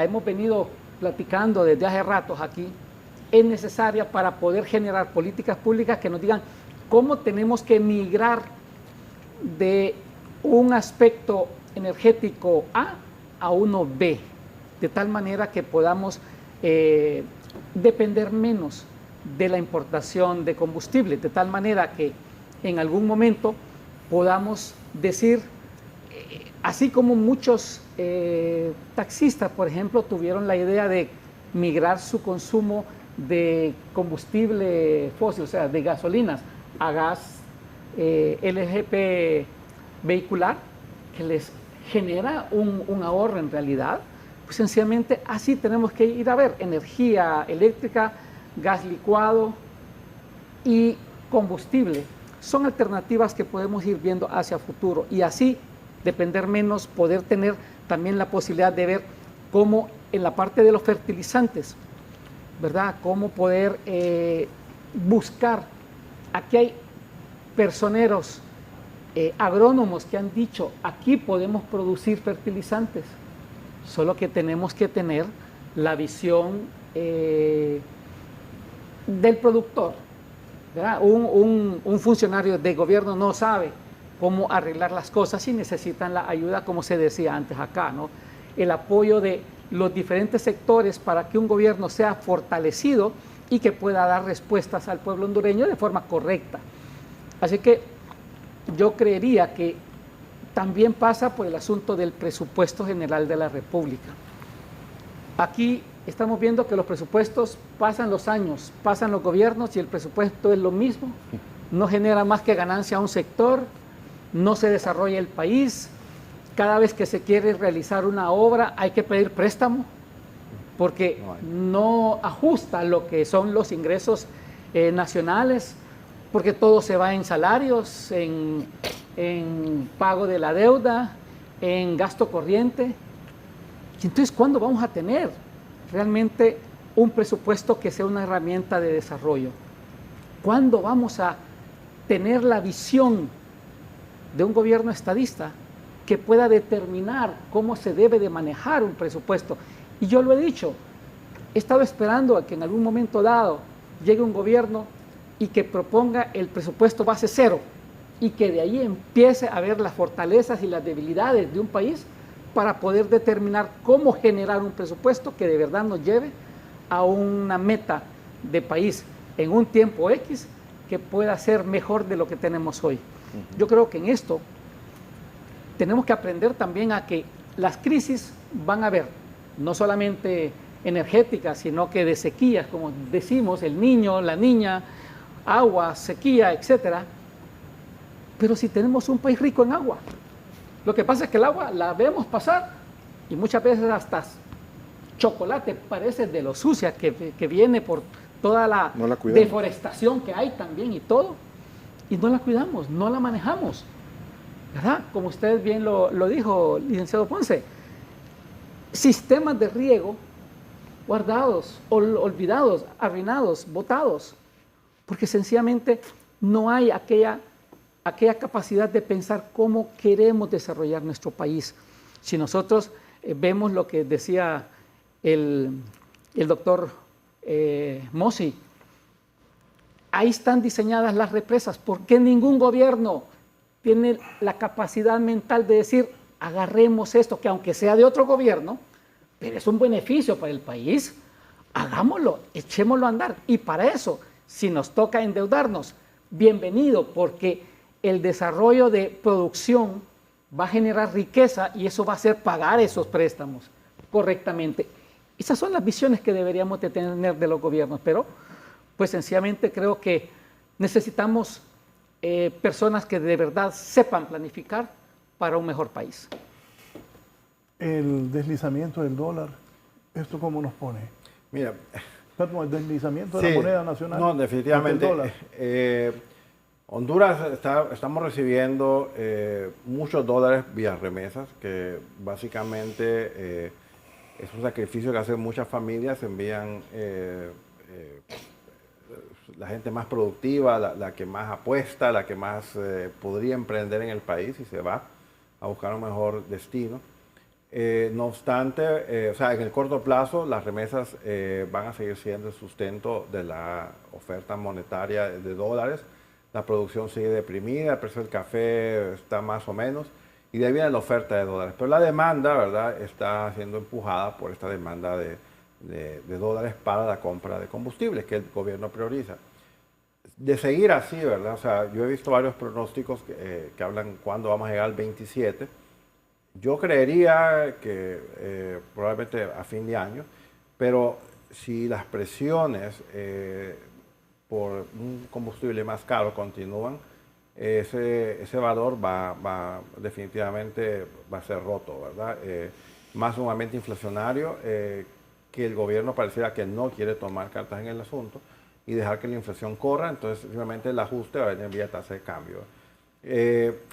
hemos venido platicando desde hace ratos aquí es necesaria para poder generar políticas públicas que nos digan cómo tenemos que migrar de un aspecto energético a uno B, de tal manera que podamos depender menos de la importación de combustible, de tal manera que en algún momento podamos decir, así como muchos taxistas, por ejemplo, tuvieron la idea de migrar su consumo de combustible fósil, o sea, de gasolinas, a gas LGP vehicular, que les genera un ahorro en realidad, pues sencillamente así tenemos que ir a ver energía eléctrica, gas licuado y combustible. Son alternativas que podemos ir viendo hacia futuro y así depender menos, poder tener también la posibilidad de ver cómo en la parte de los fertilizantes, ¿verdad? Cómo poder buscar. Aquí hay personeros, agrónomos que han dicho, aquí podemos producir fertilizantes, solo que tenemos que tener la visión del productor, ¿verdad? Un funcionario de gobierno no sabe cómo arreglar las cosas y necesitan la ayuda, como se decía antes acá, ¿no? El apoyo de los diferentes sectores para que un gobierno sea fortalecido y que pueda dar respuestas al pueblo hondureño de forma correcta. Así que yo creería que también pasa por el asunto del presupuesto general de la República. Aquí estamos viendo que los presupuestos pasan los años, pasan los gobiernos y el presupuesto es lo mismo, no genera más que ganancia a un sector, no se desarrolla el país, cada vez que se quiere realizar una obra hay que pedir préstamo porque no ajusta lo que son los ingresos nacionales, porque todo se va en salarios, en pago de la deuda, en gasto corriente. Y entonces, ¿cuándo vamos a tener realmente un presupuesto que sea una herramienta de desarrollo? ¿Cuándo vamos a tener la visión de un gobierno estadista que pueda determinar cómo se debe de manejar un presupuesto? Y yo lo he dicho, he estado esperando a que en algún momento dado llegue un gobierno y que proponga el presupuesto base cero y que de ahí empiece a ver las fortalezas y las debilidades de un país para poder determinar cómo generar un presupuesto que de verdad nos lleve a una meta de país en un tiempo X que pueda ser mejor de lo que tenemos hoy. Yo creo que en esto tenemos que aprender también a que las crisis van a haber, no solamente energéticas, sino que de sequías, como decimos, el niño, la niña, agua, sequía, etcétera. Pero si tenemos un país rico en agua, lo que pasa es que el agua la vemos pasar y muchas veces hasta chocolate parece de lo sucia que viene por toda la deforestación que hay también y todo, y no la cuidamos, no la manejamos, ¿verdad? Como usted bien lo dijo, licenciado Ponce, sistemas de riego guardados, olvidados, arruinados, botados, porque sencillamente no hay aquella capacidad de pensar cómo queremos desarrollar nuestro país. Si nosotros vemos lo que decía el doctor Mossi, ahí están diseñadas las represas. ¿Por qué ningún gobierno tiene la capacidad mental de decir, agarremos esto, que aunque sea de otro gobierno, pero es un beneficio para el país, hagámoslo, echémoslo a andar? Y para eso, si nos toca endeudarnos, bienvenido, porque el desarrollo de producción va a generar riqueza y eso va a hacer pagar esos préstamos correctamente. Esas son las visiones que deberíamos de tener de los gobiernos, pero pues sencillamente creo que necesitamos personas que de verdad sepan planificar para un mejor país. El deslizamiento del dólar, ¿esto cómo nos pone? Mira, el deslizamiento de la moneda nacional. No, definitivamente. Honduras estamos recibiendo muchos dólares vía remesas, que básicamente es un sacrificio que hacen muchas familias, envían la gente más productiva, la que más apuesta, la que más podría emprender en el país y se va a buscar un mejor destino. No obstante, o sea, en el corto plazo las remesas van a seguir siendo el sustento de la oferta monetaria de dólares. La producción sigue deprimida, el precio del café está más o menos, y de ahí viene la oferta de dólares. Pero la demanda, ¿verdad?, está siendo empujada por esta demanda de dólares para la compra de combustibles que el gobierno prioriza. De seguir así, ¿verdad? O sea, yo he visto varios pronósticos que hablan cuándo vamos a llegar al 27. Yo creería que probablemente a fin de año, pero si las presiones por un combustible más caro continúan, ese valor definitivamente va a ser roto, ¿verdad? Más un ambiente inflacionario que el gobierno pareciera que no quiere tomar cartas en el asunto y dejar que la inflación corra, entonces simplemente el ajuste va a venir vía tasa de cambio.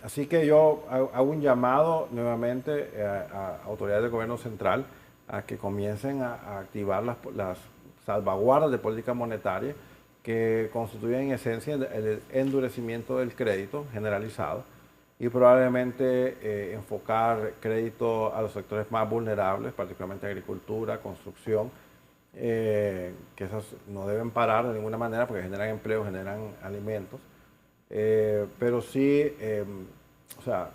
Así que yo hago un llamado nuevamente a autoridades del gobierno central a que comiencen a activar las salvaguardas de política monetaria que constituyen en esencia el endurecimiento del crédito generalizado y probablemente enfocar crédito a los sectores más vulnerables, particularmente agricultura, construcción, que esas no deben parar de ninguna manera porque generan empleo, generan alimentos. Pero sí, o sea,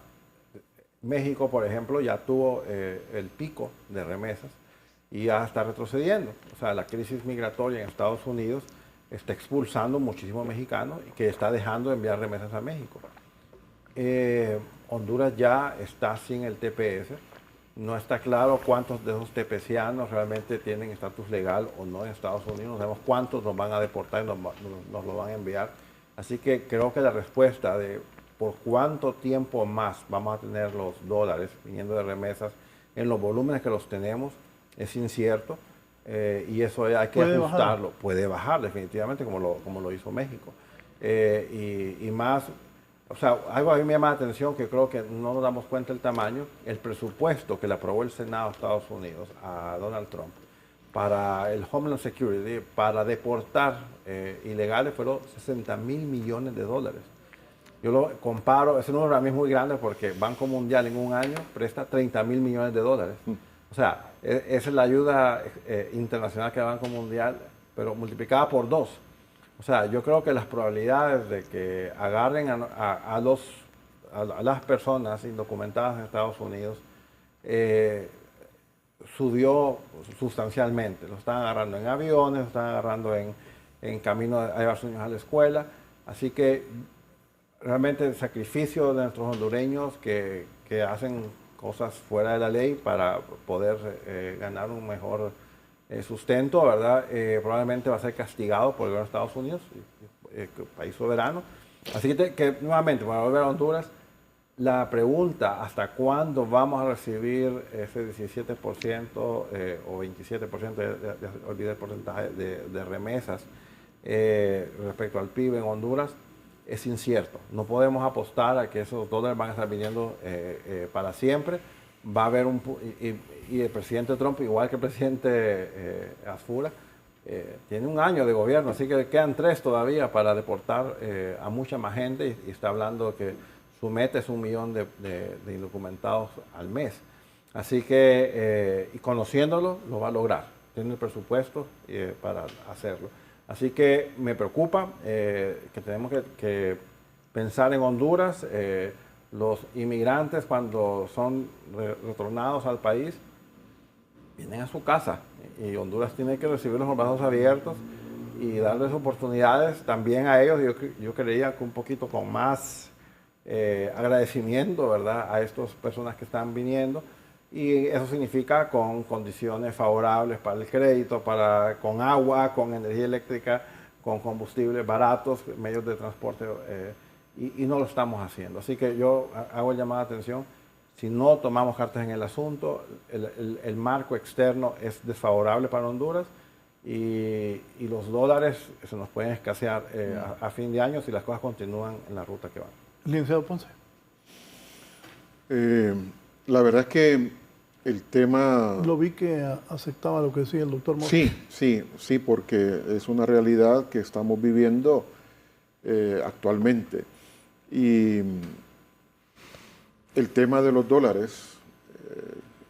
México, por ejemplo, ya tuvo el pico de remesas y ya está retrocediendo. O sea, la crisis migratoria en Estados Unidos está expulsando muchísimos mexicanos y que está dejando de enviar remesas a México. Honduras ya está sin el TPS. No está claro cuántos de esos TPCianos realmente tienen estatus legal o no en Estados Unidos. No sabemos cuántos nos van a deportar y nos lo van a enviar. Así que creo que la respuesta de por cuánto tiempo más vamos a tener los dólares viniendo de remesas en los volúmenes que los tenemos es incierto. Y eso hay que ajustarlo. Puede bajar definitivamente como lo hizo México. Y más... O sea, algo a mí me llama la atención que creo que no nos damos cuenta del tamaño. El presupuesto que le aprobó el Senado de Estados Unidos a Donald Trump para el Homeland Security, para deportar ilegales, fueron $60 mil millones. Yo lo comparo, ese número para mí es muy grande porque Banco Mundial en un año presta $30 mil millones. O sea, esa es la ayuda internacional que da Banco Mundial, pero multiplicada por 2. O sea, yo creo que las probabilidades de que agarren a las personas indocumentadas en Estados Unidos subió sustancialmente. Lo están agarrando en aviones, lo están agarrando en camino a llevar a sus niños a la escuela. Así que realmente el sacrificio de nuestros hondureños que hacen cosas fuera de la ley para poder ganar un mejor sustento, ¿verdad? Probablemente va a ser castigado por el gobierno de Estados Unidos, país soberano. Así que nuevamente, para volver a Honduras, la pregunta, ¿hasta cuándo vamos a recibir ese 17% o 27%, olvidé el porcentaje de remesas respecto al PIB en Honduras? Es incierto. No podemos apostar a que esos dólares van a estar viniendo para siempre. Va a haber y el presidente Trump, igual que el presidente Asfura, tiene un año de gobierno, así que quedan 3 todavía para deportar a mucha más gente y está hablando que su meta es 1 millón de indocumentados al mes. Así que, y conociéndolo, lo va a lograr. Tiene el presupuesto para hacerlo. Así que me preocupa que tenemos que pensar en Honduras. Los inmigrantes, cuando son retornados al país, vienen a su casa y Honduras tiene que recibirlos con los brazos abiertos y darles oportunidades también a ellos. Yo creería que un poquito con más agradecimiento, ¿verdad?, a estas personas que están viniendo, y eso significa con condiciones favorables para el crédito, con agua, con energía eléctrica, con combustibles baratos, medios de transporte. Y no lo estamos haciendo. Así que yo hago el llamado de atención. Si no tomamos cartas en el asunto, el marco externo es desfavorable para Honduras y los dólares se nos pueden escasear a fin de año si las cosas continúan en la ruta que van. Licenciado Ponce. La verdad es que el tema... Lo vi que aceptaba lo que decía el doctor Morse. Sí, porque es una realidad que estamos viviendo actualmente. Y el tema de los dólares,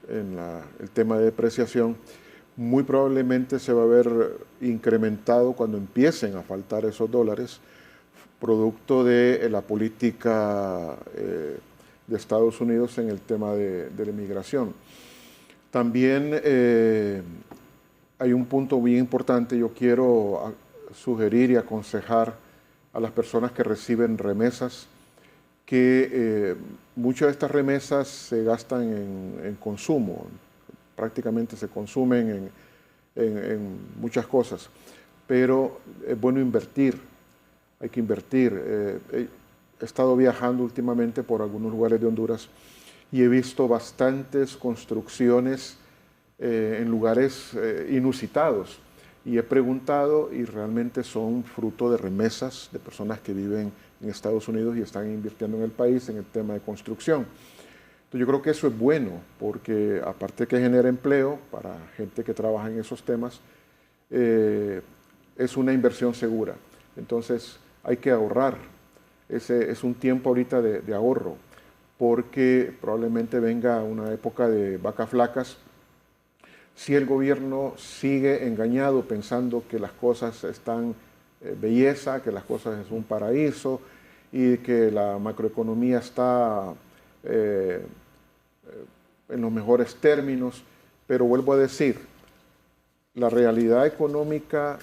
el tema de depreciación, muy probablemente se va a ver incrementado cuando empiecen a faltar esos dólares, producto de la política de Estados Unidos en el tema de la inmigración. También hay un punto muy importante. Yo quiero sugerir y aconsejar a las personas que reciben remesas que muchas de estas remesas se gastan en consumo, prácticamente se consumen en muchas cosas, pero es bueno invertir, hay que invertir. He estado viajando últimamente por algunos lugares de Honduras y he visto bastantes construcciones en lugares inusitados. Y he preguntado y realmente son fruto de remesas de personas que viven en Estados Unidos y están invirtiendo en el país en el tema de construcción. Entonces yo creo que eso es bueno porque aparte que genera empleo para gente que trabaja en esos temas, es una inversión segura. Entonces hay que ahorrar. Ese es un tiempo ahorita de ahorro porque probablemente venga una época de vacas flacas. Si el gobierno sigue engañado pensando que las cosas están belleza, que las cosas es un paraíso y que la macroeconomía está en los mejores términos, pero vuelvo a decir, la realidad económica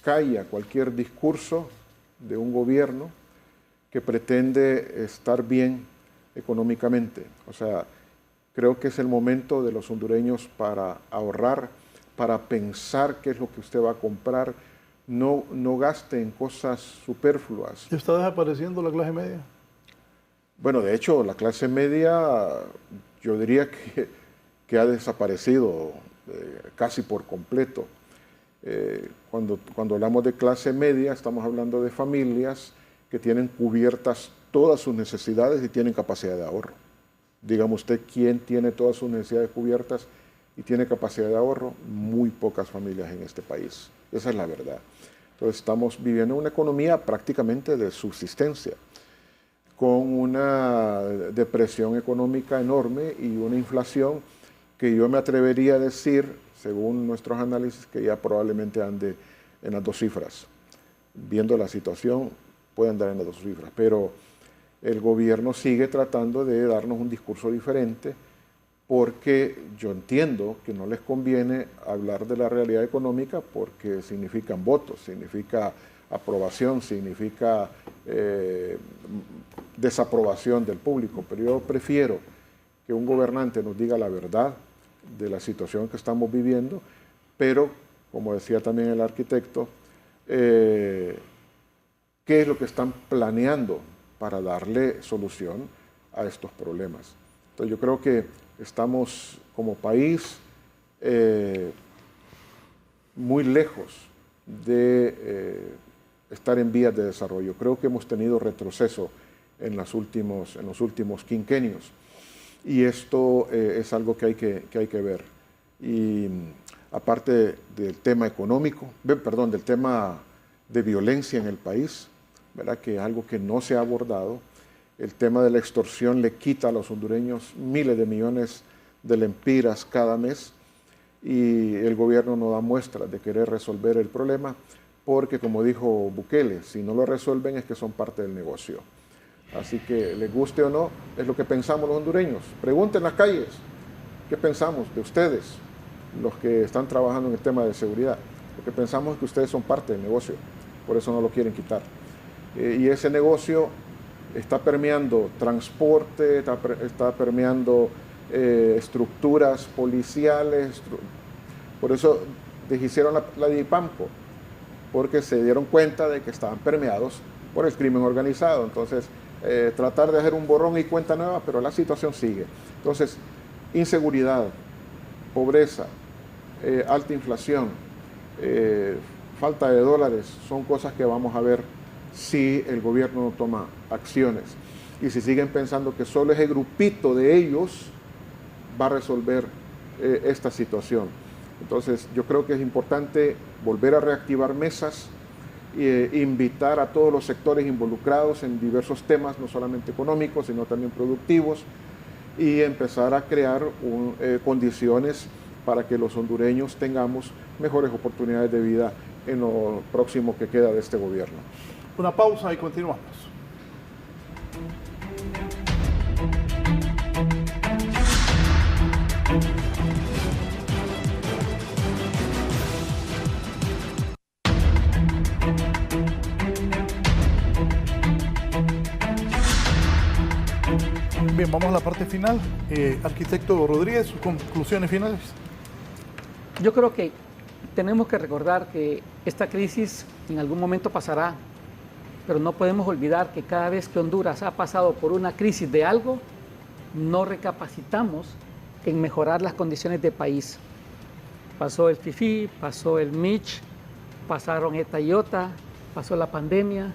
calla cualquier discurso de un gobierno que pretende estar bien económicamente. O sea, creo que es el momento de los hondureños para ahorrar, para pensar qué es lo que usted va a comprar. No gaste en cosas superfluas. ¿Está desapareciendo la clase media? Bueno, de hecho, la clase media yo diría que ha desaparecido casi por completo. Cuando hablamos de clase media, estamos hablando de familias que tienen cubiertas todas sus necesidades y tienen capacidad de ahorro. Dígame usted, ¿quién tiene todas sus necesidades cubiertas y tiene capacidad de ahorro? Muy pocas familias en este país. Esa es la verdad. Entonces estamos viviendo una economía prácticamente de subsistencia, con una depresión económica enorme y una inflación que yo me atrevería a decir, según nuestros análisis, que ya probablemente ande en las 2 cifras. Viendo la situación, puede andar en las 2 cifras, pero el gobierno sigue tratando de darnos un discurso diferente, porque yo entiendo que no les conviene hablar de la realidad económica porque significan votos, significa aprobación, significa desaprobación del público, pero yo prefiero que un gobernante nos diga la verdad de la situación que estamos viviendo, pero, como decía también el arquitecto, qué es lo que están planeando para darle solución a estos problemas. Entonces yo creo que estamos como país muy lejos de estar en vías de desarrollo. Creo que hemos tenido retroceso en los últimos quinquenios, y esto es algo que hay que ver. Y aparte del tema económico, del tema de violencia en el país, ¿verdad?, que es algo que no se ha abordado. El tema de la extorsión le quita a los hondureños miles de millones de lempiras cada mes, y el gobierno no da muestras de querer resolver el problema, porque, como dijo Bukele, si no lo resuelven es que son parte del negocio. Así que, les guste o no, es lo que pensamos los hondureños. Pregunten en las calles qué pensamos de ustedes, los que están trabajando en el tema de seguridad. Lo que pensamos es que ustedes son parte del negocio, por eso no lo quieren quitar. Y ese negocio está permeando transporte, está permeando estructuras policiales. Por eso hicieron la DIPAMCO, porque se dieron cuenta de que estaban permeados por el crimen organizado. Entonces, tratar de hacer un borrón y cuenta nueva, pero la situación sigue. Entonces, inseguridad, pobreza, alta inflación, falta de dólares, son cosas que vamos a ver si el gobierno no toma acciones. Y si siguen pensando que solo ese grupito de ellos va a resolver esta situación. Entonces, yo creo que es importante volver a reactivar mesas, invitar a todos los sectores involucrados en diversos temas, no solamente económicos, sino también productivos, y empezar a crear condiciones para que los hondureños tengamos mejores oportunidades de vida en lo próximo que queda de este gobierno. Una pausa y continuamos. Bien, vamos a la parte final. Arquitecto Rodríguez, sus conclusiones finales. Yo creo que tenemos que recordar que esta crisis en algún momento pasará, pero no podemos olvidar que cada vez que Honduras ha pasado por una crisis de algo, no recapacitamos en mejorar las condiciones de país. Pasó el FIFI, pasó el Mitch, pasaron ETA y OTA, pasó la pandemia,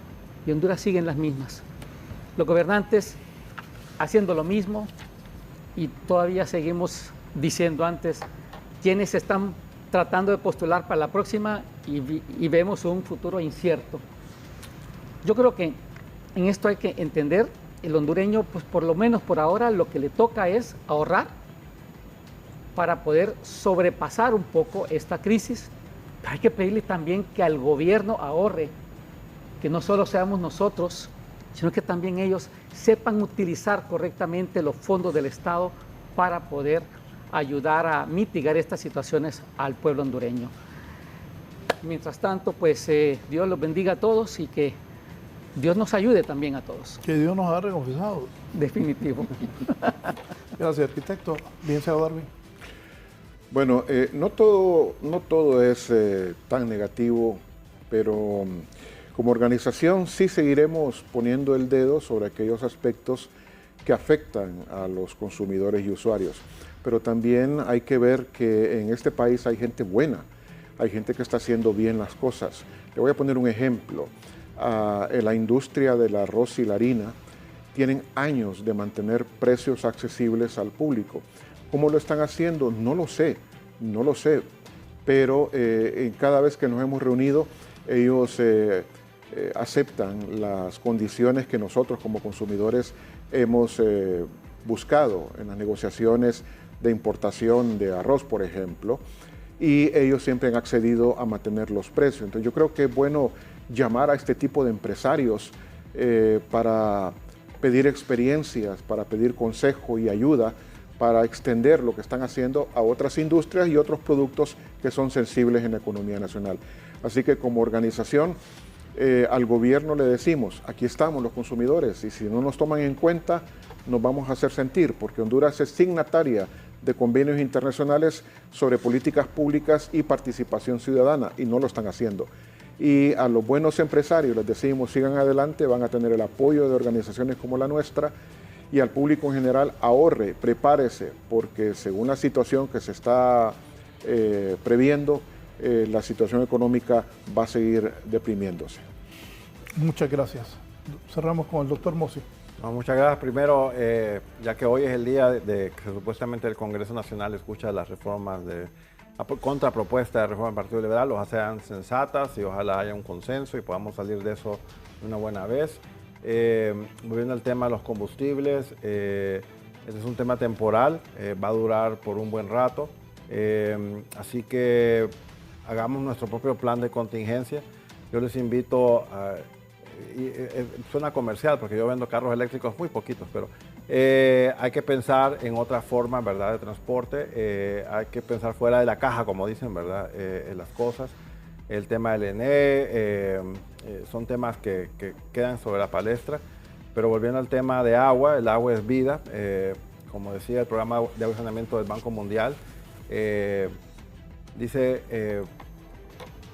y Honduras sigue en las mismas. Los gobernantes haciendo lo mismo, y todavía seguimos diciendo antes quiénes están tratando de postular para la próxima, y vemos un futuro incierto. Yo creo que en esto hay que entender, el hondureño, pues por lo menos por ahora, lo que le toca es ahorrar para poder sobrepasar un poco esta crisis. Pero hay que pedirle también que al gobierno ahorre, que no solo seamos nosotros, sino que también ellos sepan utilizar correctamente los fondos del Estado para poder ayudar a mitigar estas situaciones al pueblo hondureño. Mientras tanto, pues Dios los bendiga a todos, y que Dios nos ayude también a todos. Que Dios nos agarre confesados. Definitivo. Gracias, arquitecto. Bien sea, Darwin. Bueno, no todo es tan negativo, pero como organización sí seguiremos poniendo el dedo sobre aquellos aspectos que afectan a los consumidores y usuarios. Pero también hay que ver que en este país hay gente buena, hay gente que está haciendo bien las cosas. Le voy a poner un ejemplo. En la industria del arroz y la harina tienen años de mantener precios accesibles al público. ¿Cómo lo están haciendo? No lo sé, pero cada vez que nos hemos reunido, ellos aceptan las condiciones que nosotros como consumidores hemos buscado en las negociaciones de importación de arroz, por ejemplo, y ellos siempre han accedido a mantener los precios. Entonces yo creo que es bueno llamar a este tipo de empresarios para pedir experiencias, para pedir consejo y ayuda, para extender lo que están haciendo a otras industrias y otros productos que son sensibles en la economía nacional. Así que como organización, al gobierno le decimos, aquí estamos los consumidores y si no nos toman en cuenta, nos vamos a hacer sentir, porque Honduras es signataria de convenios internacionales sobre políticas públicas y participación ciudadana y no lo están haciendo. Y a los buenos empresarios les decimos, sigan adelante, van a tener el apoyo de organizaciones como la nuestra, y al público en general, ahorre, prepárese, porque según la situación que se está previendo, la situación económica va a seguir deprimiéndose. Muchas gracias. Cerramos con el doctor Mossi. No, muchas gracias. Primero, ya que hoy es el día de que supuestamente el Congreso Nacional escucha las reformas de contrapropuesta de reforma del Partido Liberal, ojalá sean sensatas y ojalá haya un consenso y podamos salir de eso de una buena vez. Volviendo al tema de los combustibles, este es un tema temporal, va a durar por un buen rato, así que hagamos nuestro propio plan de contingencia. Yo les invito a... suena comercial porque yo vendo carros eléctricos muy poquitos, pero hay que pensar en otra forma, ¿verdad?, de transporte. Hay que pensar fuera de la caja, como dicen, ¿verdad?, en las cosas. El tema del ENE, son temas que quedan sobre la palestra. Pero volviendo al tema de agua, el agua es vida. Como decía el programa de agua y saneamiento del Banco Mundial, dice...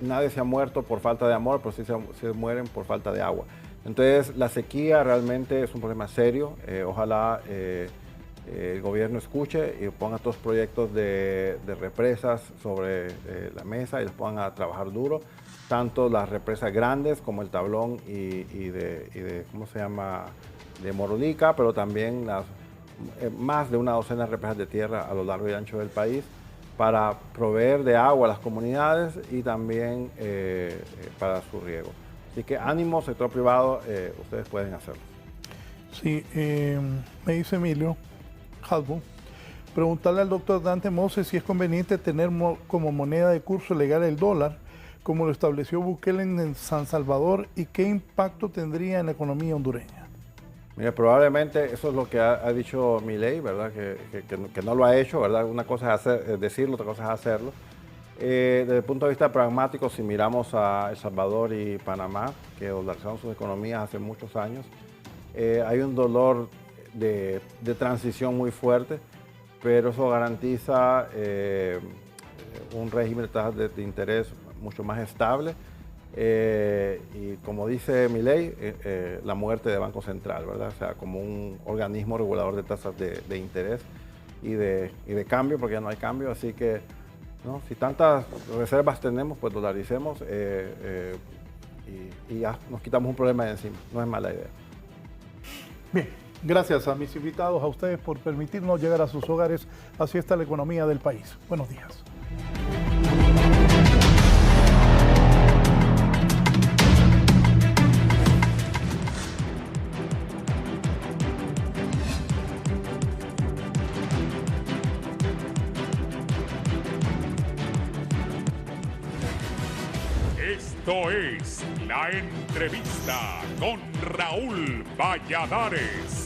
nadie se ha muerto por falta de amor, pero sí se mueren por falta de agua. Entonces, la sequía realmente es un problema serio. Ojalá el gobierno escuche y ponga estos proyectos de represas sobre la mesa y los pongan a trabajar duro. Tanto las represas grandes como el Tablón y de ¿cómo se llama?, de Morodica, pero también más de una docena de represas de tierra a lo largo y ancho del país, para proveer de agua a las comunidades y también para su riego. Así que ánimo, sector privado, ustedes pueden hacerlo. Sí, me dice Emilio Halbo, preguntarle al doctor Dante Mose si es conveniente tener como moneda de curso legal el dólar, como lo estableció Bukele en San Salvador, y qué impacto tendría en la economía hondureña. Mira, probablemente eso es lo que ha dicho Milei, ¿verdad? Que no lo ha hecho, ¿verdad? Una cosa es decirlo, otra cosa es hacerlo. Desde el punto de vista pragmático, si miramos a El Salvador y Panamá, que dolarizaron sus economías hace muchos años, hay un dolor de transición muy fuerte, pero eso garantiza un régimen de tasas de interés mucho más estable. Y como dice Milei, la muerte de Banco Central, ¿verdad? O sea, como un organismo regulador de tasas de interés y de cambio, porque ya no hay cambio. Así que, ¿no?, si tantas reservas tenemos, pues dolaricemos y ya nos quitamos un problema de encima. No es mala idea. Bien, gracias a mis invitados, a ustedes por permitirnos llegar a sus hogares. Así está la economía del país. Buenos días. Esto es La Entrevista con Raúl Valladares.